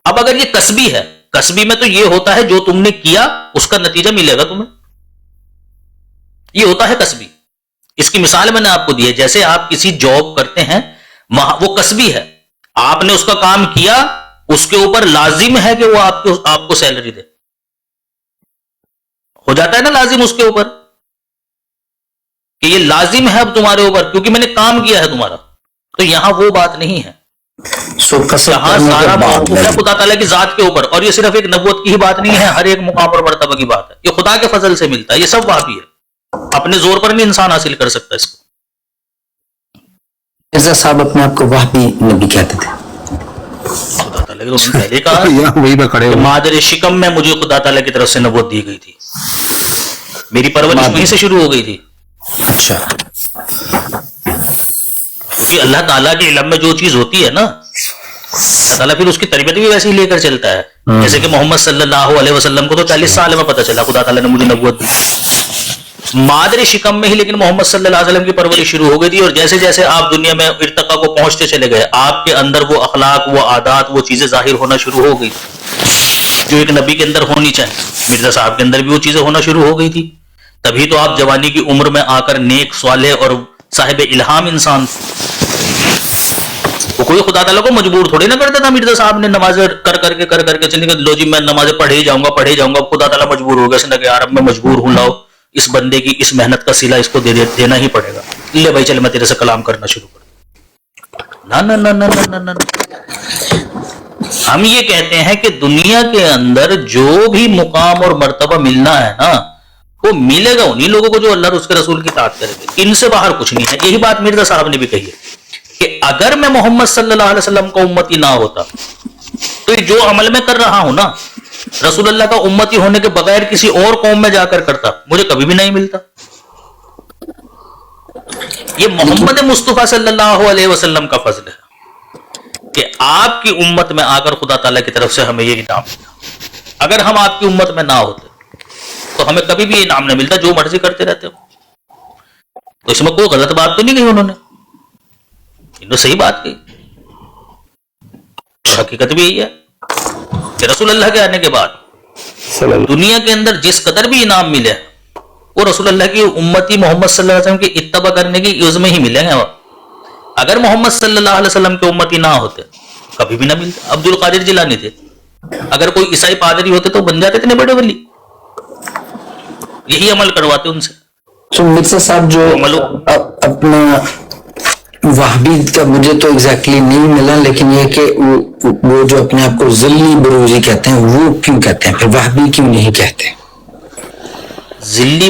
اب اگر یہ کسبی ہے, کسبی میں تو یہ ہوتا ہے جو تم نے کیا اس کا نتیجہ ملے گا تمہیں, یہ ہوتا ہے کسبی. اس کی مثال میں نے آپ کو دی ہے, جیسے آپ کسی جاب کرتے ہیں, وہ کسبی ہے, آپ نے اس کا کام کیا, اس کے اوپر لازم ہے کہ وہ آپ کو سیلری دے. ہو جاتا ہے نا لازم اس کے اوپر کہ یہ لازم ہے اب تمہارے اوپر کیونکہ میں نے کام کیا ہے تمہارا. تو یہاں وہ بات نہیں ہے, یہاں سارا موقف ہے خدا تعالیٰ کی ذات کے اوپر. اور یہ صرف ایک نبوت کی ہی بات نہیں ہے, ہر ایک مقام اور مرتبہ کی بات ہے. یہ خدا کے فضل سے ملتا ہے, یہ سب وہابی ہے. اپنے زور پر نہیں انسان حاصل کر سکتا اس کو. مرزا صاحب اپنے آپ کو وہابی نبی کہتے تھے. خدا تعالیٰ نے پہلے کہا کہ مادر شکم میں مجھے خدا تعالیٰ کی طرف سے نبوت دی گئی تھی, میری پرورش وہیں سے شروع ہو گئی تھی. اچھا, کہ اللہ تعالیٰ کے علم میں جو چیز ہوتی ہے نا, اللہ تعالیٰ پھر اس کی تربیت بھی ویسے ہی لے کر چلتا ہے. جیسے کہ محمد صلی اللہ علیہ وسلم کو تو 40 سال میں پتہ چلا خدا تعالیٰ نے مجھے نبوت دی, مادر شکم میں ہی, لیکن محمد صلی اللہ علیہ وسلم کی پرورش شروع ہو گئی تھی. اور جیسے جیسے آپ دنیا میں ارتقا کو پہنچتے چلے گئے, آپ کے اندر وہ اخلاق, وہ عادات, وہ چیزیں ظاہر ہونا شروع ہو گئی جو ایک نبی کے اندر ہونی چاہیے. مرزا صاحب کے اندر بھی وہ چیزیں ہونا شروع ہو گئی تھی, تبھی تو آپ جوانی کی عمر میں آ کر نیک, صالح اور صاحب الہام انسان. وہ کوئی خدا تعالیٰ کو مجبور تھوڑی نہ کرتا تھا. مرزا صاحب نے نمازیں کر کے چلی گئی, لو جی میں نمازیں پڑھے جاؤں گا. خدا تعالیٰ مجبور ہو گیا, اس نے کہا یار اب میں مجبور ہوں, لاؤ اس بندے کی اس محنت کا صلہ اس کو دینا ہی پڑے گا. لے بھائی چل میں تیرے سے کلام کرنا شروع کر. نہ ہم یہ کہتے ہیں کہ دنیا کے اندر جو بھی مقام اور مرتبہ ملنا ہے نا, وہ ملے گا انہیں لوگوں کو جو اللہ اور اس کے رسول کی اطاعت کریں گے. ان سے باہر کچھ نہیں ہے. یہی بات مرزا صاحب نے بھی کہی ہے کہ اگر میں محمد صلی اللہ علیہ وسلم کا امتی نہ ہوتا تو یہ جو عمل میں کر رہا ہوں نا, رسول اللہ کا امتی ہونے کے بغیر کسی اور قوم میں جا کر کرتا, مجھے کبھی بھی نہیں ملتا. یہ محمد مصطفیٰ صلی اللہ علیہ وسلم کا فضل ہے کہ آپ کی امت میں آ کر خدا تعالیٰ کی طرف سے ہمیں یہ انعام ملا. اگر ہم آپ کی امت میں نہ ہوتے تو ہمیں کبھی بھی یہ انعام نہیں ملتا, جو مرضی کرتے رہتے ہو. تو اس میں کوئی غلط بات تو نہیں کہی انہوں نے صحیح بات کہی. حقیقت بھی یہی ہے کہ رسول اللہ کے آنے کے بعد دنیا کے اندر جس قدر بھی انعام ملے وہ رسول اللہ کی امتی محمد صلی اللہ علیہ وسلم کی اتباع کرنے کی عزم میں ہی ملیں گے. اگر محمد صلی اللہ علیہ وسلم کے امتی نہ ہوتے کبھی بھی نہ ملتے. عبد القادر جیلانی تھے, اگر کوئی عیسائی پادری ہوتے تو بن جاتے اتنے بڑے ولی, یہی عمل کرواتے ان سے. تو مرزا صاحب جو اپنا وہابی کا مجھے تو ایگزیکٹلی نہیں ملا, لیکن یہ کہ وہ جو اپنے آپ کو ذلی بروزی کہتے ہیں وہ کیوں کہتے ہیں, پھر وہابی کیوں نہیں کہتے؟ ذلی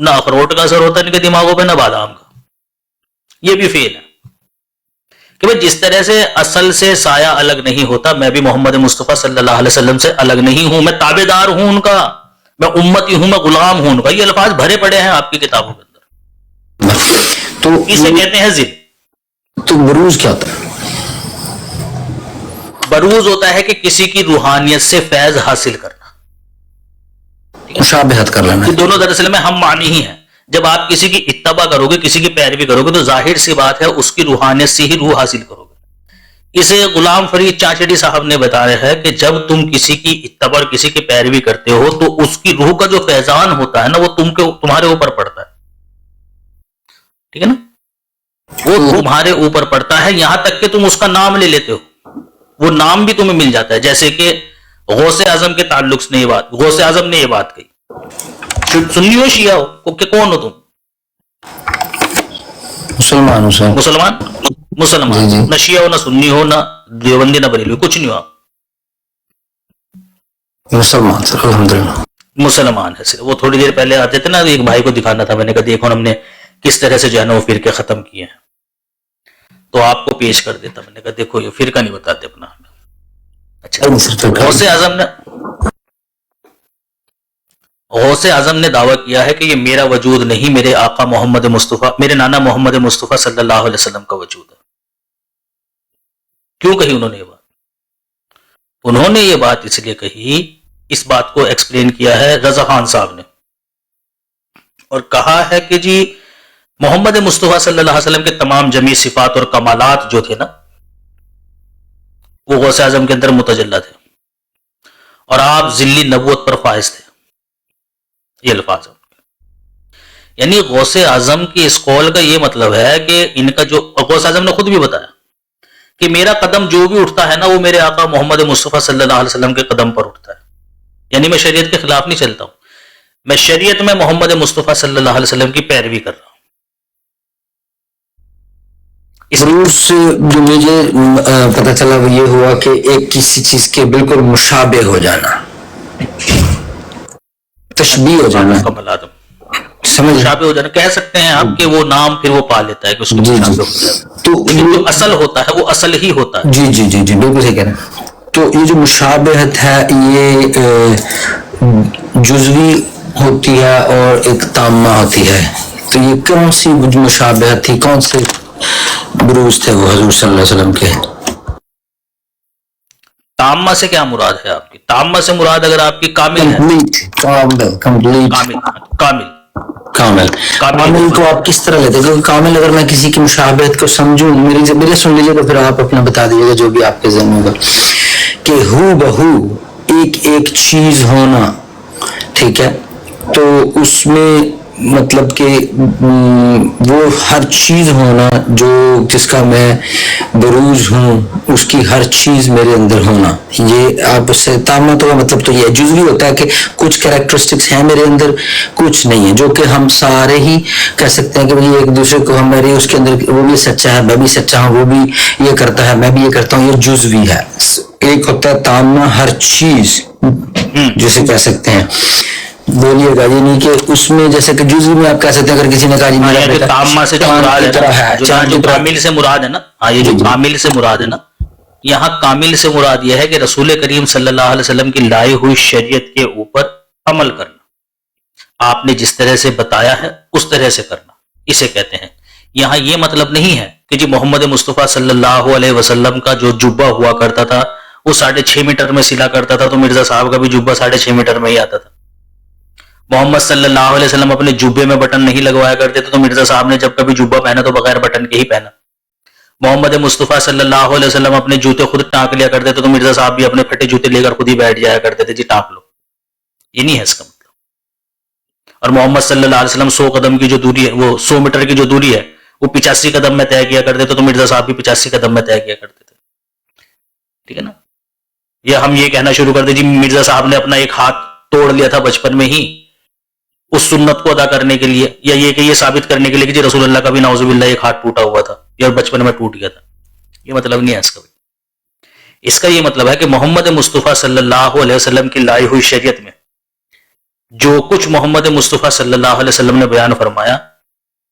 نہ اخروٹ کا اثر ہوتا ہے ان کے دماغوں پہ، نہ بادام کا. یہ بھی فیل ہے کہ بھئی جس طرح سے اصل سے سایہ الگ نہیں ہوتا، میں بھی محمد مصطفیٰ صلی اللہ علیہ وسلم سے الگ نہیں ہوں، میں تابع دار ہوں ان کا، میں امتی ہوں، میں غلام ہوں ان کا. یہ الفاظ بھرے پڑے ہیں آپ کی کتابوں کے اندر. تو اسے کہتے ہیں ضد. تو بروز کیا ہوتا ہے؟ بروز ہوتا ہے کہ کسی کی روحانیت سے فیض حاصل کرنا. مشابہت کر لینا. یہ دونوں دراصل میں ہم معنی ہی ہیں. جب آپ کسی کی اتباع کرو گے، کسی کی پیروی کرو گے، تو ظاہر سی بات ہے اس کی روحانیت سے ہی روح حاصل کرو گے. اسے غلام فرید چاچڑی صاحب نے بتایا ہے کہ جب تم کسی کی اتباع اور کسی کی پیروی کرتے ہو تو اس کی روح کا جو فیضان ہوتا ہے نا، وہ تمہارے اوپر پڑتا ہے. ٹھیک ہے نا، وہ تمہارے اوپر پڑتا ہے، یہاں تک کہ تم اس کا نام لے لیتے ہو، وہ نام بھی تمہیں مل جاتا ہے. جیسے کہ غوث اعظم کے تعلق سے غوث اعظم نے یہ بات کہی. سنی ہو شیعہ ہو کہ کون ہو تم؟ مسلمان ہو سر. مسلمان. جی. نہ شیعہ ہو، نہ سنی ہو، نہ دیوبندی، نہ بریلوی، کچھ نہیں ہو آپ. مسلمان سر، الحمدللہ مسلمان ہے صرف. وہ تھوڑی دیر پہلے آتے تھے نا، ایک بھائی کو دکھانا تھا، میں نے کہا دیکھو ہم نے کس طرح سے جو ہے نا وہ فرقے ختم کیے ہیں، تو آپ کو پیش کر دیتا. میں نے کہا دیکھو یہ فرقہ نہیں بتاتے اپنا. اچھا، غوث اعظم نے دعویٰ کیا ہے کہ یہ میرا وجود نہیں، میرے آقا محمد مصطفیٰ، میرے نانا محمد مصطفیٰ صلی اللہ علیہ وسلم کا وجود ہے. کیوں کہی انہوں نے یہ بات؟ انہوں نے یہ بات اس لیے کہی، اس بات کو ایکسپلین کیا ہے رضا خان صاحب نے، اور کہا ہے کہ جی محمد مصطفیٰ صلی اللہ علیہ وسلم کے تمام جمیع صفات اور کمالات جو تھے نا، وہ غوث اعظم کے اندر متجلی تھے، اور آپ ذلی نبوت پر فائز تھے. یہ الفاظ ہیں. یعنی غوث اعظم کی اس قول کا یہ مطلب ہے کہ ان کا جو غوث اعظم نے خود بھی بتایا کہ میرا قدم جو بھی اٹھتا ہے نا، وہ میرے آقا محمد مصطفیٰ صلی اللہ علیہ وسلم کے قدم پر اٹھتا ہے. یعنی میں شریعت کے خلاف نہیں چلتا ہوں، میں شریعت میں محمد مصطفیٰ صلی اللہ علیہ وسلم کی پیروی کر رہا ہوں. بروز سے جو مجھے پتہ چلا وہ یہ ہوا کہ ایک کسی چیز کے بالکل مشابہ ہو جانا، تشبیہ ہو جانا، سمجھ مشابہ ہو جانا کہہ سکتے ہیں آپ، کہ وہ نام پھر وہ پا لیتا ہے کہ اس کے مشابہ ہو جاتا ہے. تو جو اصل ہوتا ہے وہ اصل ہی ہوتا ہے. جی جی جی جی بالکل صحیح کہہ رہے ہیں. تو یہ جو مشابہت ہے یہ جزوی ہوتی ہے اور ایک تامہ ہوتی ہے. تو یہ کون سی مشابہت تھی، کون سے بروز تھے وہ حضور صلی اللہ علیہ وسلم کے؟ تامہ سے کیا مراد ہے آپ کی؟ تامہ سے مراد اگر آپ کی کامل ہے، کامل کو آپ کس طرح لیتے ہیں؟ کیونکہ کامل اگر میں کسی کی مشابہت کو سمجھوں، میرے سن لیجیے تو پھر آپ اپنا بتا دیجیے گا جو بھی آپ کے ذہن میں ہوگا، کہ ہو بہو ایک چیز ہونا، ٹھیک ہے، تو اس میں مطلب کہ وہ ہر چیز ہونا جو جس کا میں بروز ہوں، اس کی ہر چیز میرے اندر ہونا. یہ آپ سے تامت کا مطلب تو یہ جزوی ہوتا ہے کہ کچھ کریکٹرسٹکس ہیں میرے اندر، کچھ نہیں ہے، جو کہ ہم سارے ہی کہہ سکتے ہیں کہ بھئی ایک دوسرے کو ہمارے اس کے اندر وہ بھی سچا ہے، میں بھی سچا ہوں، وہ بھی یہ کرتا ہے، میں بھی یہ کرتا ہوں. یہ جزوی ہے. ایک ہوتا ہے تامہ ہر چیز جسے کہہ سکتے ہیں، بولیے گا، یہ نہیں کہ اس میں جیسے کہ جزوی میں آپ کہہ سکتے ہیں اگر کسی نے کہا جی میرا بیٹا تامہ سے جو مراد ہے، جو کامل سے مراد ہے نا، یہ جو کامل سے مراد ہے نا، یہاں کامل سے مراد یہ ہے کہ رسول کریم صلی اللہ علیہ وسلم کی لائی ہوئی شریعت کے اوپر عمل کرنا، آپ نے جس طرح سے بتایا ہے اس طرح سے کرنا، اسے کہتے ہیں. یہاں یہ مطلب نہیں ہے کہ جی محمد مصطفیٰ صلی اللہ علیہ وسلم کا جو جبہ ہوا کرتا تھا وہ 6.5 میٹر میں سلا کرتا تھا، تو مرزا صاحب کا بھی جبہ 6.5 میٹر میں ہی آتا تھا. محمد صلی اللہ علیہ وسلم اپنے جبے میں بٹن نہیں لگوایا کرتے تھے، تو مرزا صاحب نے جب کبھی جبہ پہنا تو بغیر بٹن کے ہی پہنا. محمد مصطفیٰ صلی اللہ علیہ وسلم اپنے جوتے خود ٹانک لیا کرتے تھے، تو مرزا صاحب بھی اپنے پھٹے جوتے لے کر خود ہی بیٹھ جایا کرتے تھے، جی ٹانک لو. یہ نہیں ہے اس کا مطلب. اور محمد صلی اللہ علیہ وسلم 100 قدم کی جو دوری ہے، وہ 100 میٹر کی جو دوری ہے وہ 85 قدم میں طے کیا کرتے تھے، تو مرزا صاحب بھی 85 قدم میں طے کیا کرتے تھے. ٹھیک ہے نا. یا ہم یہ کہنا شروع کر دیں جی مرزا صاحب نے اپنا ایک ہاتھ توڑ لیا تھا بچپن میں ہی اس سنت کو ادا کرنے کے لیے، یا یہ کہ یہ ثابت کرنے کے لیے کہ جی رسول اللہ کا بھی نعوذ باللہ ایک ہاتھ ٹوٹا ہوا تھا یا بچپن میں ٹوٹ گیا تھا. یہ مطلب نہیں ہے اس کا. اس کا یہ مطلب ہے کہ محمد مصطفیٰ صلی اللہ علیہ وسلم کی لائی ہوئی شریعت میں جو کچھ محمد مصطفیٰ صلی اللہ علیہ وسلم نے بیان فرمایا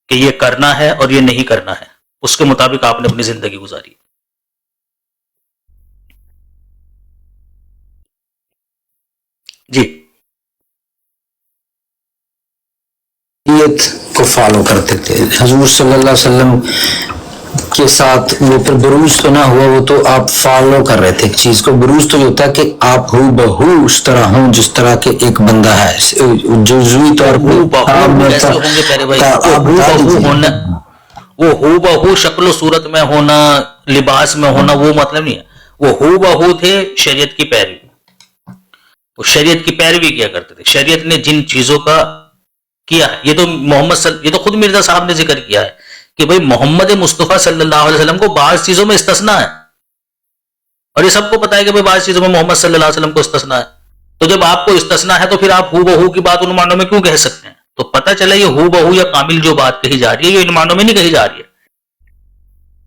کہ یہ کرنا ہے اور یہ نہیں کرنا ہے، اس کے مطابق آپ نے اپنی زندگی گزاری. جی کو فالو کرتے تھے. حضور صلی اللہ علیہ وسلم کے ساتھ وہ پھر بروز تو نہ ہوا، وہ تو آپ فالو کر رہے تھے ایک چیز کو. بروز تو یہ ہوتا ہے کہ آپ ہو بہو اس طرح ہوں جس طرح کے ایک بندہ ہے، جزوی طور وہ ہو بہو شکل و صورت میں ہونا، لباس میں ہونا، وہ مطلب نہیں ہے. وہ ہو بہو تھے شریعت کی پیروی، وہ شریعت کی پیروی کیا کرتے تھے. شریعت نے جن چیزوں کا کیا ہے، یہ تو یہ تو خود مرزا صاحب نے ذکر کیا ہے کہ بھئی محمد مصطفیٰ صلی اللہ علیہ وسلم کو بعض چیزوں میں استثناء ہے، اور یہ سب کو پتا ہے کہ بھئی بعض چیزوں میں محمد صلی اللہ علیہ وسلم کو استثناء ہے. تو جب آپ کو استثناء ہے تو پھر آپ ہو بہو کی بات ان معنوں میں کیوں کہہ سکتے ہیں؟ تو پتہ چلا یہ ہو بہو یا کامل جو بات کہی جا رہی ہے یہ ان معنوں میں نہیں کہی جا رہی ہے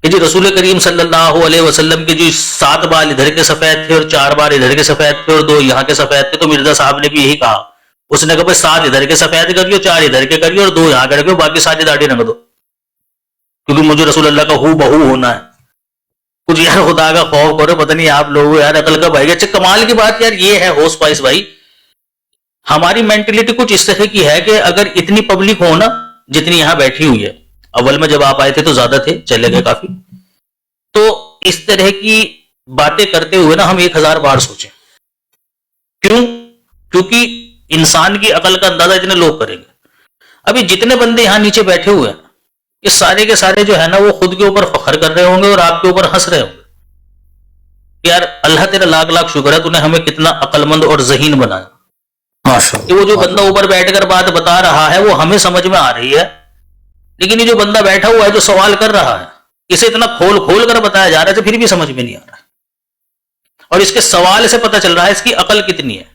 کہ جی رسول کریم صلی اللہ علیہ وسلم کے جو 7 بال ادھر کے سفید تھے اور 4 بال ادھر کے سفید تھے اور 2 یہاں کے سفید تھے. تو مرزا صاحب نے بھی یہی کہا، اس نے کہا بھئی 7 ادھر کے سفید کریو، 4 ادھر کے کریو اور 2 یہاں کے رکھو، باقی ساری داڑھی رنگ دو، کیونکہ مجھے رسول اللہ کا ہو بہو ہونا ہے. کچھ یار خدا کا خوف کرو، پتہ نہیں آپ لوگ یار عقل کا بھائی. اچھا کمال کی بات یار یہ ہے ہوس پائس بھائی، ہماری مینٹلٹی کچھ اس طرح کی ہے کہ اگر اتنی پبلک ہو نا جتنی یہاں بیٹھی ہوئی ہے، اول میں جب آپ آئے تھے تو زیادہ تھے، چلے گئے کافی، تو اس طرح کی باتیں کرتے ہوئے نا ہم 1000 بار سوچیں. کیوں؟ کیونکہ انسان کی عقل کا اندازہ اتنے لوگ کریں گے. ابھی جتنے بندے یہاں نیچے بیٹھے ہوئے ہیں یہ سارے کے سارے جو ہے نا وہ خود کے اوپر فخر کر رہے ہوں گے اور آپ کے اوپر ہنس رہے ہوں گے یار اللہ تیرا لاکھ لاکھ شکر ہے تو نے ہمیں کتنا عقل مند اور ذہین بنایا کہ وہ جو بندہ اوپر بیٹھ کر بات بتا رہا ہے وہ ہمیں سمجھ میں آ رہی ہے، لیکن یہ جو بندہ بیٹھا ہوا ہے جو سوال کر رہا ہے اسے اتنا کھول کھول کر بتایا جا رہا ہے تو پھر بھی سمجھ میں نہیں آ رہا ہے. اور اس کے سوال سے پتہ چل رہا ہے اس کی عقل کتنی ہے.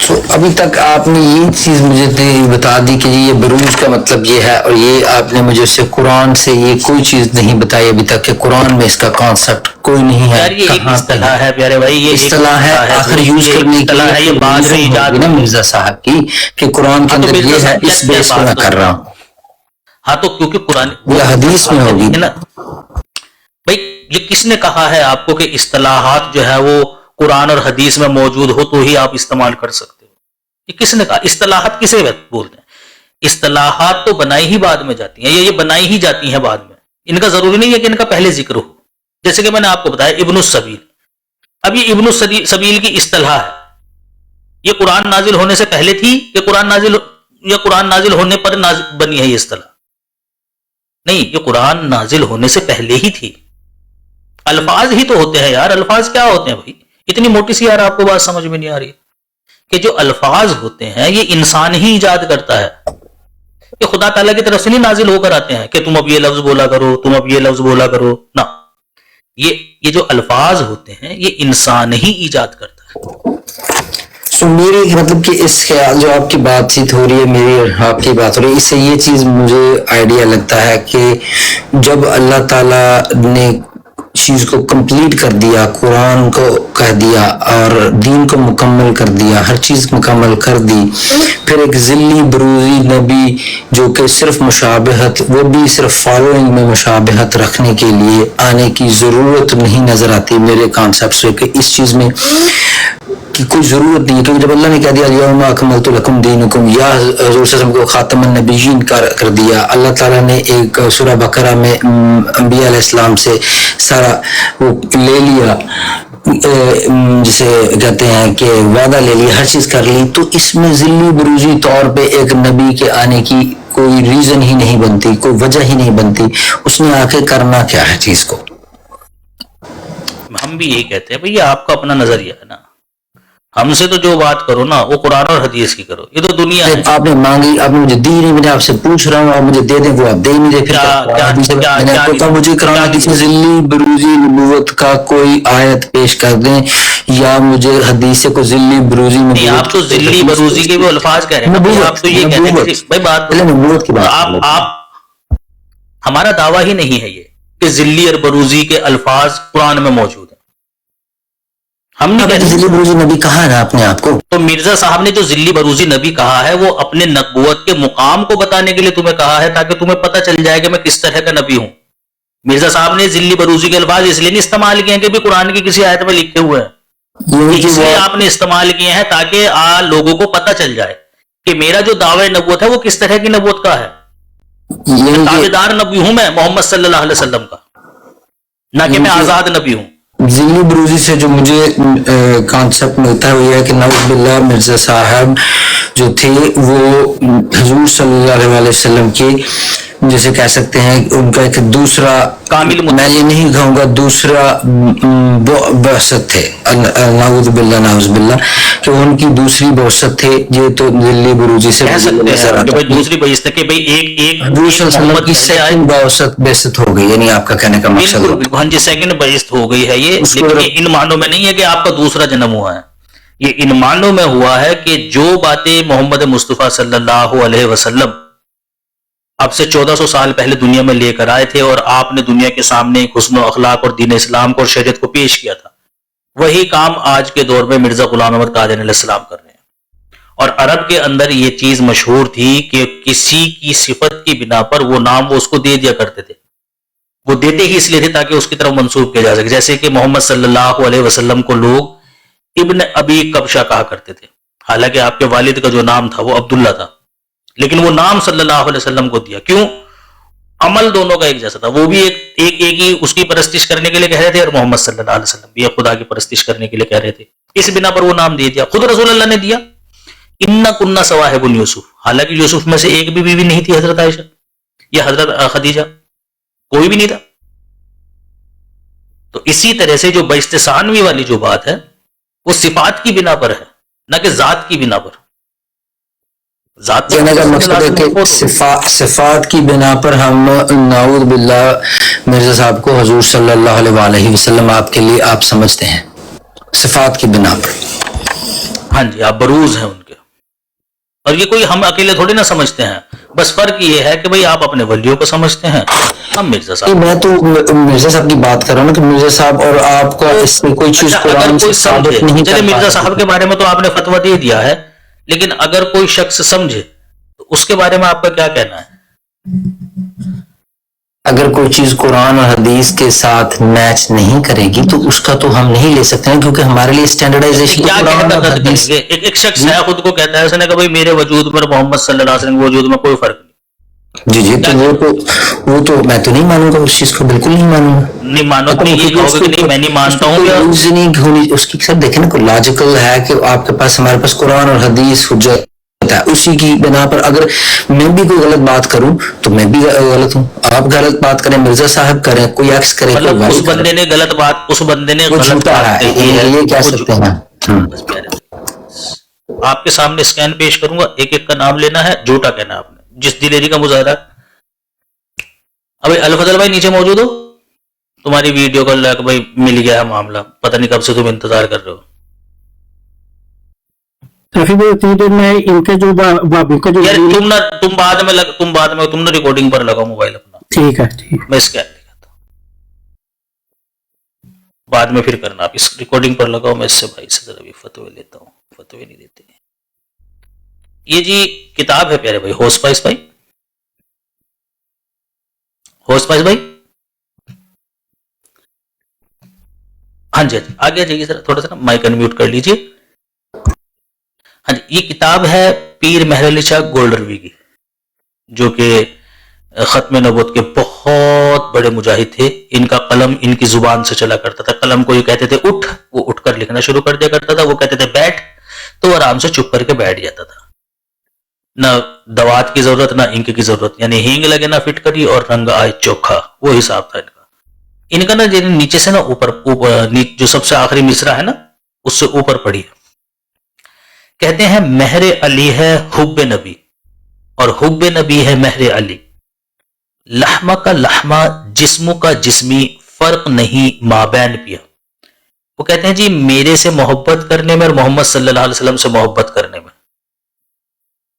تو ابھی تک آپ نے یہ چیز مجھے بتا دی کہ یہ بروز کا مطلب یہ ہے، اور یہ آپ نے مجھے سے قرآن سے یہ کوئی چیز نہیں بتائی ابھی تک کہ قرآن میں اس کا کانسیپٹ کوئی نہیں ہے. یار یہ ایک اصطلاح ہے پیارے بھائی، یہ اصطلاح ہے آخر یوز کرنے کی ہے، یہ بعد میں ایجاد نا مرزا صاحب کی کہ قرآن کے اندر یہ ہے، اس بیس پہ میں کر رہا ہوں. ہاں تو کیونکہ قرآن یہ حدیث میں ہوگی نا بھائی. یہ کس نے کہا ہے آپ کو کہ اصطلاحات جو ہے وہ قرآن اور حدیث میں موجود ہو تو ہی آپ استعمال کر سکتے ہو؟ یہ کس نے کہا؟ اصطلاحات کسے بولتے ہیں؟ اصطلاحات تو بنائی ہی بعد میں جاتی ہیں، یہ بنائی ہی جاتی ہیں بعد میں، ان کا ضروری نہیں ہے کہ ان کا پہلے ذکر ہو. جیسے کہ میں نے آپ کو بتایا ابن السبیل، اب یہ ابن السبیل کی اصطلاح ہے، یہ قرآن نازل ہونے سے پہلے تھی کہ قرآن نازل ہونے پر بنی ہے یہ اصطلاح؟ نہیں، یہ قرآن نازل ہونے سے پہلے ہی تھی. الفاظ ہی تو ہوتے ہیں یار، الفاظ کیا ہوتے ہیں بھائی؟ اتنی موٹی سی یار آپ کو بات سمجھ میں نہیں آ رہی کہ جو الفاظ ہوتے ہیں یہ انسان ہی ایجاد کرتا ہے، یہ خدا تعالیٰ کی طرف سے نہیں نازل ہو کر آتے ہیں کہ تم اب یہ لفظ بولا کرو، تم اب یہ لفظ بولا کرو، نہ، یہ جو الفاظ ہوتے ہیں یہ انسان ہی ایجاد کرتا ہے. سو میرے مطلب کہ اس خیال جو آپ کی بات چیت ہو رہی ہے، میری اور آپ کی بات ہو رہی ہے، اس سے یہ چیز مجھے آئیڈیا لگتا ہے کہ جب اللہ تعالیٰ نے چیز کو کمپلیٹ کر دیا، قرآن کو کہہ دیا اور دین کو مکمل کر دیا، ہر چیز مکمل کر دی، پھر ایک ذلی بروزی نبی جو کہ صرف مشابہت، وہ بھی صرف فالوئنگ میں مشابہت رکھنے کے لیے آنے کی ضرورت نہیں نظر آتی میرے کانسیپٹ سے، کہ اس چیز میں کی کوئی ضرورت نہیں ہے. کیونکہ جب اللہ نے کہہ دیا یوم اکملت لکم دینکم، یا حضور صلی اللہ علیہ وسلم کو خاتم النبیین کر دیا، اللہ تعالیٰ نے ایک سورہ بقرہ میں انبیاء علیہ السلام سے سارا وہ لے لیا، جسے کہتے ہیں کہ وعدہ لے لیا، ہر چیز کر لی، تو اس میں ذلی بروزی طور پہ ایک نبی کے آنے کی کوئی ریزن ہی نہیں بنتی، کوئی وجہ ہی نہیں بنتی. اس نے آ کے کرنا کیا ہے چیز کو؟ ہم بھی یہی کہتے ہیں بھئی آپ کا اپنا نظریہ ہے نا، ہم سے تو جو بات کرو نا وہ قرآن اور حدیث کی کرو، یہ تو دنیا ہے. آپ نے مانگی، آپ نے مجھے دی نہیں، میں آپ سے پوچھ رہا ہوں، آپ مجھے دے دیں، وہ آپ دے نہیں دے. پھر مجھے کرانا کسی ذلی بروزی نبوت کا کوئی آیت پیش کر دیں، یا مجھے حدیث سے کوئی ذلی بروزی نہیں. آپ تو ذلی بروزی کے وہ الفاظ کہہ رہے ہیں، آپ تو یہ کہتے ہیں بھائی بات نبوت کی بات، آپ ہمارا دعویٰ ہی نہیں ہے یہ کہ ذلی اور بروزی کے الفاظ قرآن میں موجود ہیں. ہم نہیں کہہ رہے. ذلی بروزی نبی کہا ہے نا آپ نے آپ کو. تو مرزا صاحب نے جو ذلی بروزی نبی کہا ہے وہ اپنے نبوت کے مقام کو بتانے کے لیے تمہیں کہا ہے تاکہ تمہیں پتہ چل جائے کہ میں کس طرح کا نبی ہوں. مرزا صاحب نے ذلی بروزی کے الفاظ اس لیے نہیں استعمال کیے ہیں کہ بھی قرآن کی کسی آیت میں لکھے ہوئے ہیں, اس لیے آپ نے استعمال کیے ہیں تاکہ لوگوں کو پتہ چل جائے کہ میرا جو دعوی نبوت ہے وہ کس طرح کی نبوت کا ہے. تابعدار نبی ہوں میں محمد صلی اللہ علیہ وسلم کا, نہ کہ میں آزاد نبی ہوں. ذلی بروزی سے جو مجھے کانسیپٹ ملتا ہے وہ یہ ہے کہ نعوذ باللہ مرزا صاحب جو تھے وہ حضور صلی اللہ علیہ وسلم کے جیسے کہہ سکتے ہیں ان کا ایک دوسرا کامل میں یہ نہیں کہوں گا دوسرا بعثت تھے. نعوذ باللہ کہ ان کی دوسری بعثت تھے. یہ تو ذلی بروزی سے کہہ سکتے ہیں کہ بھائی دوسری بعثت کہ بھائی ایک حضور صلی اللہ علیہ وسلم کی سیکنڈ بعثت ہو گئی, یعنی آپ کا کہنے کا مقصد بالکل. ہاں جی, سیکنڈ بعثت ہو گئی ہے یہ, لیکن ان معنوں میں نہیں ہے کہ آپ کا دوسرا جنم ہوا ہے. یہ ان معنوں میں ہوا ہے کہ جو باتیں محمد مصطفیٰ صلی اللہ علیہ وسلم اب سے 1400 سال پہلے دنیا میں لے کر آئے تھے اور آپ نے دنیا کے سامنے حسن و اخلاق اور دین اسلام کو اور شریعت کو پیش کیا تھا, وہی کام آج کے دور میں مرزا غلام احمد قادیانی علیہ السلام کر رہے ہیں. اور عرب کے اندر یہ چیز مشہور تھی کہ کسی کی صفت کی بنا پر وہ نام وہ اس کو دے دیا کرتے تھے. وہ دیتے ہی اس لیے تھے تاکہ اس کی طرف منسوب کیا جا سکے. جیسے کہ محمد صلی اللہ علیہ وسلم کو لوگ ابن ابی قبشہ کہا کرتے تھے, حالانکہ آپ کے والد کا جو نام تھا وہ عبداللہ تھا, لیکن وہ نام صلی اللہ علیہ وسلم کو دیا. کیوں؟ عمل دونوں کا ایک جیسا تھا. وہ بھی ایک ہی اس کی پرستش کرنے کے لیے کہہ رہے تھے, اور محمد صلی اللہ علیہ وسلم بھی خدا کی پرستش کرنے کے لیے کہہ رہے تھے. اس بنا پر وہ نام دے دیا. خود رسول اللہ نے دیا اِنَّا كُنَّا صَوَاحِبُ یوسف, حالانکہ یوسف میں سے ایک بھی بیوی نہیں تھی حضرت عائشہ یا حضرت خدیجہ, کوئی بھی نہیں تھا. تو اسی طرح سے جو بعثت ثانوی والی جو بات ہے وہ صفات کی بنا پر ہے, نہ کہ ذات کی بنا پر. ذات کہنے کا مقصد ہے کہ صفات کی بنا پر ہم نعوذ باللہ مرزا صاحب کو حضور صلی اللہ علیہ وسلم آپ کے لیے آپ سمجھتے ہیں صفات کی بنا پر. ہاں جی, آپ بروز ہیں ان کے, اور یہ کوئی ہم اکیلے تھوڑی نہ سمجھتے ہیں. بس فرق یہ ہے کہ بھئی آپ اپنے ولیوں کو سمجھتے ہیں, ہم مرزا صاحب. میں تو مرزا صاحب کی بات کر رہا ہوں کہ مرزا صاحب اور آپ کا اس میں کوئی چیز قرآن سے ثابت نہیں. چلے مرزا صاحب کے بارے میں تو آپ نے فتویٰ دے دیا ہے, لیکن اگر کوئی شخص سمجھے تو اس کے بارے میں آپ کا کیا کہنا ہے؟ اگر کوئی چیز قرآن اور حدیث کے ساتھ میچ نہیں کرے گی تو اس کا تو ہم نہیں لے سکتے ہیں, کیونکہ ہمارے لیے اسٹینڈرڈائزیشن کیا کہتا ہے. ایک شخص ہے خود کو کہتا ہے, اس نے کہا بھائی میرے وجود پر محمد صلی اللہ علیہ وسلم کے وجود میں کوئی فرق نہیں. جی تو وہ تو میں تو نہیں مانوں گا اس چیز کو, بالکل نہیں مانوں گا. نہیں مانو تو یہ کہو گے کہ نہیں میں نہیں مانتا ہوں. اس کی سب دیکھیں نا, کوئی لاجیکل ہے کہ آپ کے پاس ہمارے پاس قرآن اور حدیث حجت ہے, اسی کی بنا پر اگر میں بھی کوئی غلط بات کروں تو میں بھی غلط ہوں, آپ غلط بات کریں, مرزا صاحب کریں, کوئی عکس کرے, اس بندے نے غلط بات, اس بندے نے غلط بات کہی ہے, یہ کہہ سکتے ہیں. آپ کے سامنے اسکین پیش کروں گا, ایک ایک کا نام لینا ہے, جھوٹا کہنا ہے آپ نے, جس دلیری کا مظاہرہ. ابھی الفضل بھائی نیچے موجود ہو, تمہاری ویڈیو کا لائک بھائی مل گیا ہے معاملہ, پتہ نہیں کب سے تم انتظار کر رہے ہو. میں ان کے جو تم بعد میں تم نے ریکارڈنگ پر لگاؤ موبائل اپنا. ٹھیک ہے, میں اسکین دکھاتا ہوں, بعد میں پھر کرنا. آپ اس ریکارڈنگ پر لگاؤ, میں اس سے بھائی سے ذرا بھی فتوی لیتا ہوں. فتوی نہیں دیتے. یہ جی کتاب ہے پیارے بھائی, ہوس پائس بھائی, ہوس پائس بھائی, ہاں جی آگے جائیے ذرا, تھوڑا سا نا مائک انمیوٹ کر لیجیے. ہاں جی, یہ کتاب ہے پیر مہر علی شاہ گولڈروی کی, جو کہ ختم نبوت کے بہت بڑے مجاہد تھے. ان کا قلم ان کی زبان سے چلا کرتا تھا. قلم کو یہ کہتے تھے اٹھ, وہ اٹھ کر لکھنا شروع کر دیا کرتا تھا. وہ کہتے تھے بیٹھ, تو وہ آرام سے چپ کر کے بیٹھ جاتا تھا. نہ دوات کی ضرورت, نہ انک کی ضرورت, یعنی ہینگ لگے نہ فٹکری, اور رنگ آئے چوکھا, وہ حساب تھا ان کا. ان کا نا نیچے سے نا اوپر جو سب سے آخری مصرع ہے نا, اس سے اوپر پڑھی ہے. کہتے ہیں مہر علی ہے حب نبی, اور حب نبی ہے مہر علی. لحمہ کا لحمہ, جسم کا جسمی, فرق نہیں مابین پیا. وہ کہتے ہیں جی میرے سے محبت کرنے میں اور محمد صلی اللہ علیہ وسلم سے محبت کرنے میں,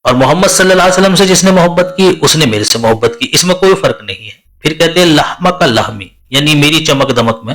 اور محمد صلی اللہ علیہ وسلم سے جس نے محبت کی اس نے میرے سے محبت کی, اس میں کوئی فرق نہیں ہے. پھر کہتے ہیں لحمہ کا لحمی, یعنی میری چمک دمک میں,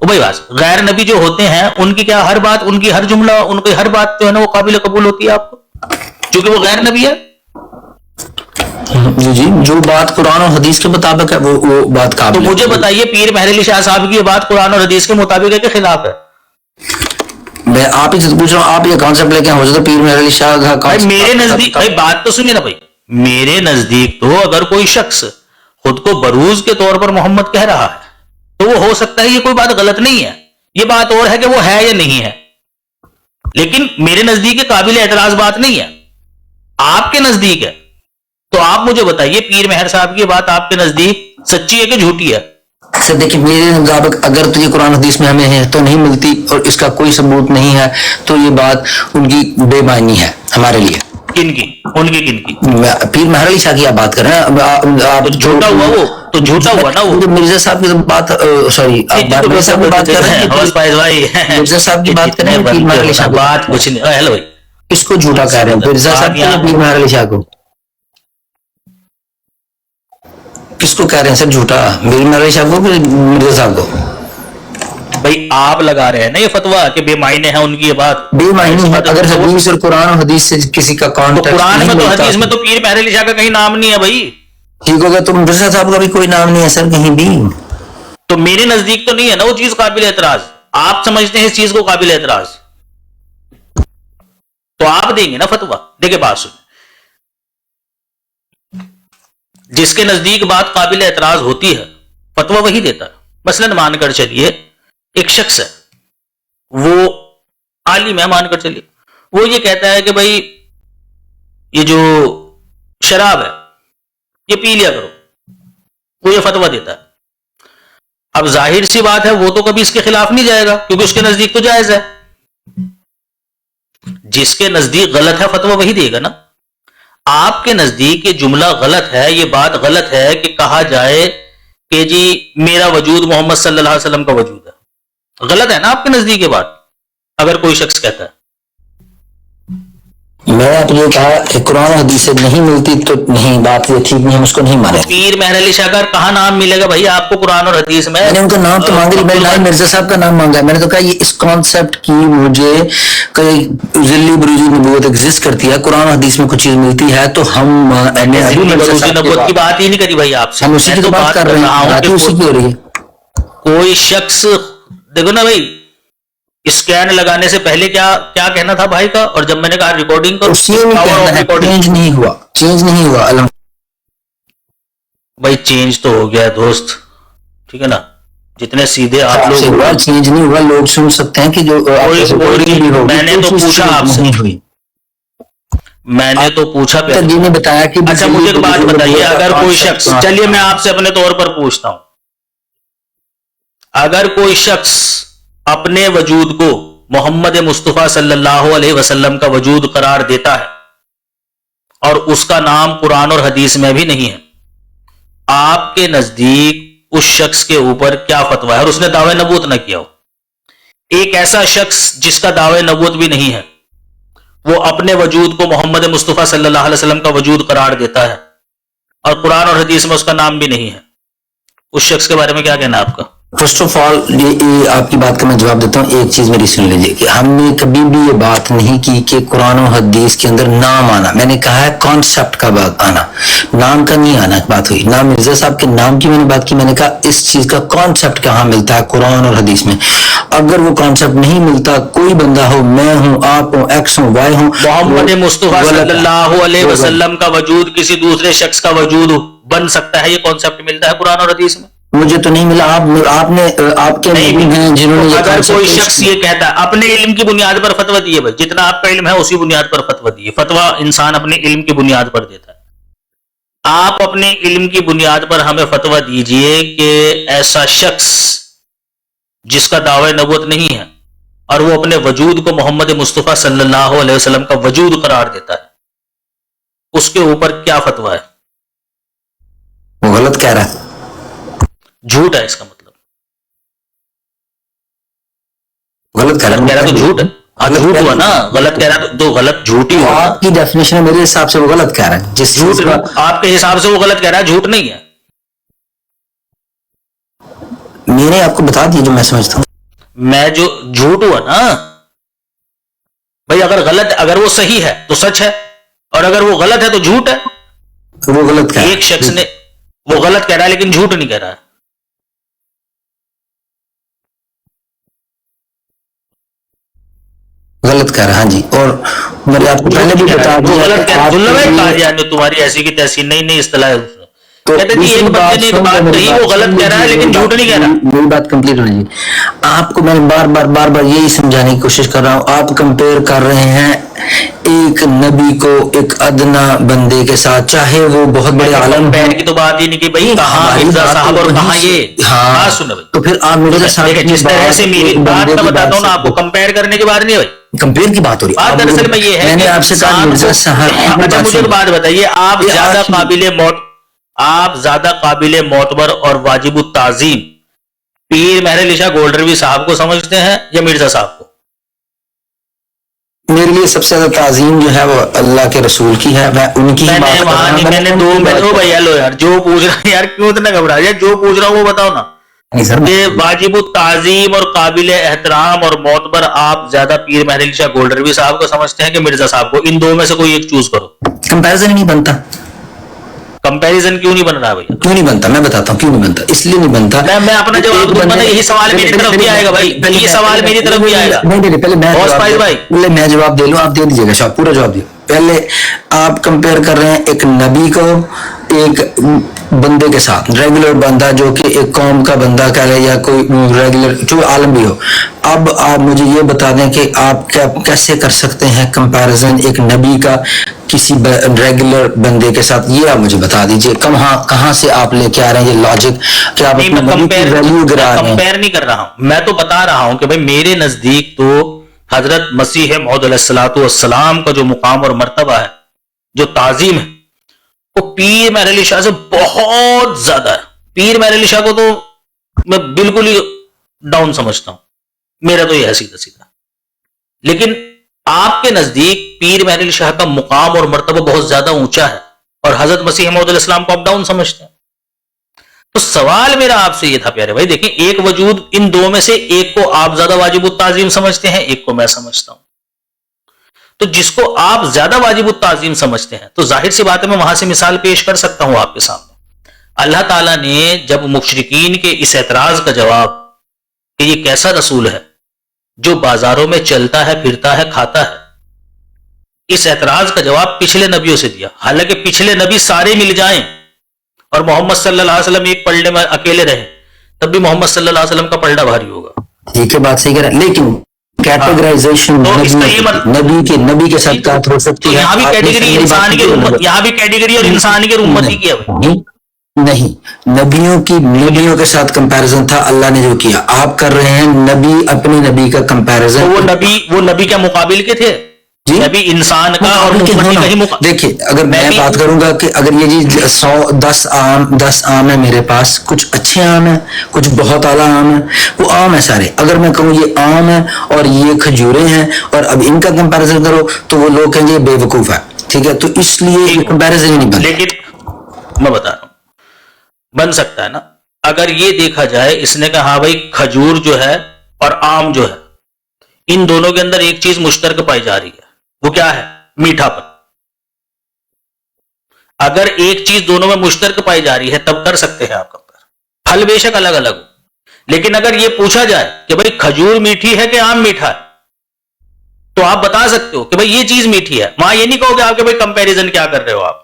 او بھائی بات غیر نبی جو ہوتے ہیں ان کی کیا ہر بات، ان کی ہر جملہ، ان کی ہر بات جو ہے نا وہ قابل قبول ہوتی ہے آپ کو کیونکہ وہ غیر نبی ہے؟ جی جو بات قرآن اور حدیث کے مطابق ہے وہ بات تو قابل مجھے بتائیے پیر مہر علی شاہ صاحب کی یہ بات قرآن اور حدیث کے مطابق ہے کہ خلاف ہے؟ میں آپ ہی سے پوچھ رہا ہوں، آپ یہ کانسیپٹ لے کے ہو جاتا پیر مہر علی شاہ کا بھائی میرے نزدیک، بھائی بات تو سنیے نا بھائی، میرے نزدیک تو اگر کوئی شخص خود کو بروز کے طور پر محمد کہہ رہا ہے تو وہ ہو سکتا ہے یہ کوئی بات غلط نہیں ہے، یہ بات اور ہے کہ وہ ہے یا نہیں ہے، لیکن میرے نزدیک یہ قابل اعتراض بات نہیں ہے، آپ کے نزدیک ہے، تو آپ مجھے بتائیے پیر مہر صاحب کی بات آپ کے نزدیک سچی ہے کہ جھوٹی ہے؟ سر دیکھیں میرے مطابق اگر تو یہ قرآن حدیث میں ہمیں ہے تو نہیں ملتی اور اس کا کوئی ثبوت نہیں ہے تو یہ بات ان کی بے معنی ہے ہمارے لیے۔ کن کی؟ ان کی کن کی؟ پیر مہر علی شاہ کی آپ بات کر رہے ہیں، آپ جھوٹا ہوا وہ تو جھوٹا ہوا نا وہ مرزا صاحب کی بات، سوری مرزا صاحب کی بات کر رہے ہیں، مرزا صاحب کی بات کر رہے ہیں، پیر مہر علی شاہ بات کچھ نہیں۔ ہیلو بھائی کس کو جھوٹا کہہ رہے ہیں، مرزا صاحب کو یا پیر مہر علی شاہ کو؟ کس کو کہہ رہے ہیں سر جھوٹا، پیر مہر علی شاہ کو کہ مرزا صاحب کو؟ بھائی آپ لگا رہے ہیں نا یہ فتوا کہ بے معنی ہے ان کی یہ بات، بے معنی ہے اگر حدیث اور قرآن اور حدیث سے کسی کا کانٹیکٹ قرآن میں تو حدیث میں تو پیر مہر علی شاہ کا کہیں نام نہیں ہے بھائی، ٹھیک ہوگا تو مرزا صاحب کا بھی کوئی نام نہیں ہے سر کہیں بھی، تو میرے نزدیک تو نہیں ہے نا وہ چیز قابل اعتراض، آپ سمجھتے ہیں اس چیز کو قابل اعتراض، تو آپ دیں گے نا فتوا۔ دیکھیں بات سن، جس کے نزدیک بات قابل اعتراض ہوتی ہے فتوا وہی دیتا ہے۔ مثلا مان کر چلیے ایک شخص ہے، وہ عالم ہے، مان کر چلیے وہ یہ کہتا ہے کہ بھائی یہ جو شراب ہے یہ پی لیا کرو، وہ یہ فتوا دیتا ہے۔ اب ظاہر سی بات ہے وہ تو کبھی اس کے خلاف نہیں جائے گا کیونکہ اس کے نزدیک تو جائز ہے، جس کے نزدیک غلط ہے فتوا وہی دے گا نا۔ آپ کے نزدیک یہ جملہ غلط ہے، یہ بات غلط ہے کہ کہا جائے کہ جی میرا وجود محمد صلی اللہ علیہ وسلم کا وجود ہے، غلط ہے نا آپ کے نزدیک یہ بات اگر کوئی شخص کہتا ہے؟ میں آپ یہ کہا کہ قرآن حدیث سے نہیں ملتی تو نہیں، بات یہ ٹھیک نہیں، ہم اس کو نہیں مانیں۔ پیر مہر علی شاہ کا کہاں نام ملے گا بھائی آپ کو قرآن اور حدیث میں؟ میں نے ان کا نام تو مانگا، میں نے مرزا صاحب کا نام مانگا ہے، میں نے تو کہا یہ اس کانسیپٹ کی مجھے ذلی بروزی نبوت ایگزسٹ کرتی ہے، قرآن اور حدیث میں کچھ چیز ملتی ہے تو ہم نبوت کی بات ہی نہیں کری بھائی آپ سے، ہم اسی کی تو بات کر رہے ہیں، اسی کی ہو رہی ہے۔ کوئی شخص دیکھو نا بھائی، اسکین لگانے سے پہلے کیا کہنا تھا بھائی کا، اور جب میں نے کہا ریکارڈنگ کرو چینج نہیں ہوا، چینج نہیں ہوا بھائی، چینج تو ہو گیا دوست، ٹھیک ہے نا، جتنے سیدھے آپ لوگ چینج نہیں ہوا، لوگ سن سکتے ہیں کہ جو میں نے تو پوچھا آپ سے، میں نے تو پوچھا پہلے جی نے بتایا کہ اچھا مجھے ایک بات بتائیے، اگر کوئی شخص، چلیے میں آپ سے اپنے طور پر پوچھتا ہوں، اگر کوئی شخص اپنے وجود کو محمد مصطفیٰ صلی اللہ علیہ وسلم کا وجود قرار دیتا ہے اور اس کا نام قرآن اور حدیث میں بھی نہیں ہے، آپ کے نزدیک اس شخص کے اوپر کیا فتویٰ ہے؟ اور اس نے دعوی نبوت نہ کیا ہو، ایک ایسا شخص جس کا دعوی نبوت بھی نہیں ہے وہ اپنے وجود کو محمد مصطفیٰ صلی اللہ علیہ وسلم کا وجود قرار دیتا ہے اور قرآن اور حدیث میں اس کا نام بھی نہیں ہے، اس شخص کے بارے میں کیا کہنا ہے آپ کا؟ فرسٹ آف آل یہ آپ کی بات کا میں جواب دیتا ہوں، ایک چیز میری سن لیجیے کہ ہم نے کبھی بھی یہ بات نہیں کی کہ قرآن و حدیث کے اندر نام آنا، میں نے کہا ہے کانسیپٹ کا بات آنا، نام کا نہیں آنا بات ہوئی، نہ مرزا صاحب کے نام کی میں نے بات کی، میں نے کہا اس چیز کا کانسیپٹ کہاں ملتا ہے قرآن اور حدیث میں، اگر وہ کانسیپٹ نہیں ملتا، کوئی بندہ ہو، میں ہوں، آپ ہوں، ایکس ہوں، وائی ہوں، محمد مصطفیٰ صلی اللہ علیہ وسلم کا وجود کسی دوسرے شخص کا وجود بن سکتا ہے، یہ کانسیپٹ ملتا ہے قرآن اور حدیث میں؟ مجھے تو نہیں ملا، آپ نے آپ کے ہیں جنہوں نے اگر کوئی شخص یہ کہتا ہے، اپنے علم کی بنیاد پر فتویٰ دیے بھائی، جتنا آپ کا علم ہے اسی بنیاد پر فتویٰ دیے، فتویٰ انسان اپنے علم کی بنیاد پر دیتا ہے، آپ اپنے علم کی بنیاد پر ہمیں فتویٰ دیجئے کہ ایسا شخص جس کا دعوی نبوت نہیں ہے اور وہ اپنے وجود کو محمد مصطفیٰ صلی اللہ علیہ وسلم کا وجود قرار دیتا ہے، اس کے اوپر کیا فتویٰ ہے؟ وہ غلط کہہ رہا ہے، جھوٹ ہے اس کا مطلب، غلط کہہ رہا ہے تو جھوٹ ہے، جھوٹ ہوا نا، غلط کہہ رہا تو غلط جھوٹ ہی ہوا، آپ کی ڈیفینیشن ہے، میرے حساب سے وہ غلط کہہ رہا ہے، جس جھوٹ آپ کے حساب سے وہ غلط کہہ رہا ہے، جھوٹ نہیں ہے، میں نے آپ کو بتا دیا جو میں سمجھتا ہوں۔ میں جو جھوٹ ہوا نا بھائی، اگر وہ صحیح ہے تو سچ ہے، اور اگر وہ غلط ہے تو جھوٹ ہے. وہ غلط کہہ رہا ہے. ایک شخص نے وہ غلط کہہ رہا ہے لیکن جھوٹ نہیں کہہ رہا ہے. غلط کہہ رہا ہے. ہاں جی. اور میں نے آپ کو پہلے بھی بتا وہ دیا غلط کہ کہہ آپ رہا ہے. کے لیے- قادیانی تمہاری ایسی کی تیسی نہیں اصطلاح ہے. تو کہتے ہیں جی ایک بندے نے ایک بات کہی، وہ غلط کہہ رہا ہے لیکن جھوٹ نہیں کہہ رہا. میری بات کمپلیٹ ہونے جی. آپ کو میں نے بار بار یہی سمجھانے کی کوشش کر رہا ہوں. آپ کمپیئر کر رہے ہیں ایک نبی کو ایک ادنا بندے کے ساتھ، چاہے وہ بہت بڑے عالم ہوں. کمپیئر کی تو بات ہی نہیں کی بھائی، کہاں مرزا صاحب اور کہاں یہ. ہاں بات سنو بھائی، تو پھر آپ مرزا صاحب دیکھیں جس طرح سے میری بات میں بتاتا ہوں نا آپ کو، کمپیئر کرنے کی بات نہیں ہے بھائی، کمپیئر کی بات ہو رہی بات دراصل میں یہ ہے میں نے کہ آپ سے کہا مرزا صاحب اچھا مجھے بات بتائیے، آپ زیادہ قابل معتبر اور واجب التعظیم پیر مہر علی شاہ گولڈروی صاحب کو سمجھتے ہیں یا مرزا صاحب کو؟ میرے لیے سب سے زیادہ تعظیم جو ہے وہ اللہ کے رسول کی ہے. میں ان کی میں نے وہاں نہیں، میں نے دو بھائی ہلو یار، جو پوچھ رہا ہے یار کیوں اتنا گھبرا جائے، جو پوچھ رہا ہوں وہ بتاؤ نا. کہ واجب التعظیم اور قابل احترام اور معتبر آپ زیادہ پیر مہر علی شاہ گولڈروی صاحب کو سمجھتے ہیں کہ مرزا صاحب کو؟ ان دو میں سے کوئی ایک چوز کرو. کمپیریزن نہیں بنتا. کمپیریزن کیوں نہیں بن رہا بھائی؟ کیوں نہیں بنتا میں بتاتا ہوں کیوں نہیں بنتا. اس لیے نہیں بنتا. میں اپنا جواب دوں گا نا، یہی سوال میری طرف بھی آئے گا بھائی، یہ سوال میری طرف بھی آئے گا. پہلے میں جواب دے لوں، آپ دے دیجیے گا. پورا جواب دے. پہلے آپ کمپیئر کر رہے ہیں ایک نبی کو ایک بندے کے ساتھ، ریگولر بندہ جو کہ ایک قوم کا بندہ کہہ رہے یا کوئی ریگولر جو عالم بھی ہو. اب آپ مجھے یہ بتا دیں کہ آپ کیسے کر سکتے ہیں کمپیریزن ایک نبی کا کسی ریگولر بندے کے ساتھ؟ یہ آپ مجھے بتا دیجئے کہاں سے آپ لے کے آ رہے ہیں یہ لاجک کہ آپ اپنے نبی کی ویلیو گرا رہے ہیں. کمپیئر نہیں کر رہا ہوں، میں تو بتا رہا ہوں کہ بھائی میرے نزدیک تو حضرت مسیح موعود علیہ الصلوۃ والسلام کا جو مقام اور مرتبہ ہے، جو تعظیم ہے، وہ پیر مہر علی شاہ سے بہت زیادہ ہے. پیر مہر علی شاہ کو تو میں بالکل ہی ڈاؤن سمجھتا ہوں، میرا تو یہ ہے سیدھا سیدھا. لیکن آپ کے نزدیک پیر مہر علی شاہ کا مقام اور مرتبہ بہت زیادہ اونچا ہے، اور حضرت مسیح موعود علیہ السلام کو آپ ڈاؤن سمجھتے ہیں. تو سوال میرا آپ سے یہ تھا پیارے بھائی، دیکھیں ایک وجود ان دو میں سے ایک کو آپ زیادہ واجب التعظیم سمجھتے ہیں، ایک کو میں سمجھتا ہوں. تو جس کو آپ زیادہ واجب التعظیم سمجھتے ہیں تو ظاہر سی بات ہے میں وہاں سے مثال پیش کر سکتا ہوں آپ کے سامنے. اللہ تعالیٰ نے جب مشرکین کے اس اعتراض کا جواب کہ یہ کیسا رسول ہے جو بازاروں میں چلتا ہے پھرتا ہے کھاتا ہے، اس اعتراض کا جواب پچھلے نبیوں سے دیا، حالانکہ پچھلے نبی سارے مل جائیں اور محمد صلی اللہ علیہ وسلم ایک پلڑے میں اکیلے رہے، تب بھی محمد صلی اللہ علیہ وسلم کا پلڑا بھاری ہوگا. ٹھیک ہے، بات صحیح کہہ رہا ہے. لیکن کیٹیگرائزیشن نبی کے ساتھ بات ہو سکتی ہے. یہاں بھی کیٹیگری انسان کی امت، یہاں بھی کیٹیگری اور انسان کی امت ہی کیا نہیں. نبیوں کے ساتھ کمپیریزن تھا اللہ نے جو کیا. آپ کر رہے ہیں نبی اپنے نبی کا کمپیریزن. وہ نبی کیا مقابل کے تھے؟ نبی انسان کا اور دیکھیے اگر میں بات کروں گا کہ اگر یہ جی 10 آم ہے میرے پاس، کچھ اچھے آم ہیں کچھ بہت اعلیٰ آم ہیں، وہ آم ہے سارے. اگر میں کہوں یہ آم ہے اور یہ کھجوریں ہیں اور اب ان کا کمپیریزن کرو تو وہ لوگ کہیں گے بے وقوف ہے. ٹھیک ہے، تو اس لیے کمپیریزن ہی نہیں بنتا. لیکن میں بتا رہا ہوں بن سکتا ہے نا. اگر یہ دیکھا جائے اس نے کہا ہاں بھائی کھجور جو ہے اور آم جو ہے ان دونوں کے اندر ایک چیز مشترک پائی جا رہی ہے، وہ کیا ہے؟ میٹھا پن. اگر ایک چیز دونوں میں مشترک پائی جا رہی ہے تب کر سکتے ہیں آپ کمپیئر. پھل بے شک الگ الگ ہو، لیکن اگر یہ پوچھا جائے کہ بھائی کھجور میٹھی ہے کہ آم میٹھا ہے تو آپ بتا سکتے ہو کہ بھائی یہ چیز میٹھی ہے. وہاں یہ نہیں کہو کہ آپ کے بھائی کمپیریزن کیا کر رہے ہو آپ.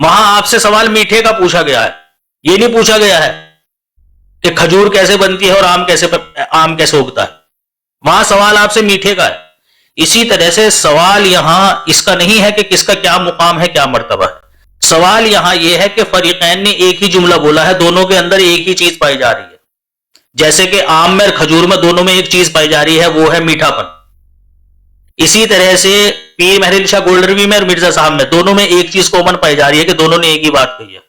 وہاں آپ سے سوال میٹھے کا پوچھا گیا ہے، یہ نہیں پوچھا گیا ہے کہ کھجور کیسے بنتی ہے اور آم کیسے اگتا ہے. وہاں سوال آپ سے میٹھے کا ہے. اسی طرح سے سوال یہاں اس کا نہیں ہے کہ کس کا کیا مقام ہے کیا مرتبہ ہے. سوال یہاں یہ ہے کہ فریقین نے ایک ہی جملہ بولا ہے، دونوں کے اندر ایک ہی چیز پائی جا رہی ہے. جیسے کہ آم میں اور کھجور میں دونوں میں ایک چیز پائی جا رہی ہے، وہ ہے میٹھا پن. اسی طرح سے پیر مہر علی شاہ گولڈروی میں اور مرزا صاحب میں دونوں میں ایک چیز کامن پائی جا رہی ہے کہ دونوں نے ایک ہی بات کہی ہے.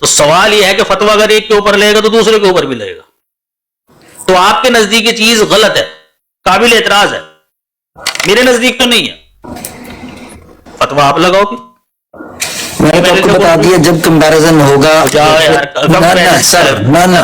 تو سوال یہ ہے کہ فتویٰ اگر ایک کے اوپر لے گا تو دوسرے کے اوپر بھی لے گا. تو آپ کے نزدیک یہ چیز غلط ہے، قابل اعتراض ہے، میرے نزدیک تو نہیں ہے. فتویٰ آپ لگاؤ گے. میں نے آپ کو بتا دیا جب کمپیریزن ہوگا. جاؤ یار، نہ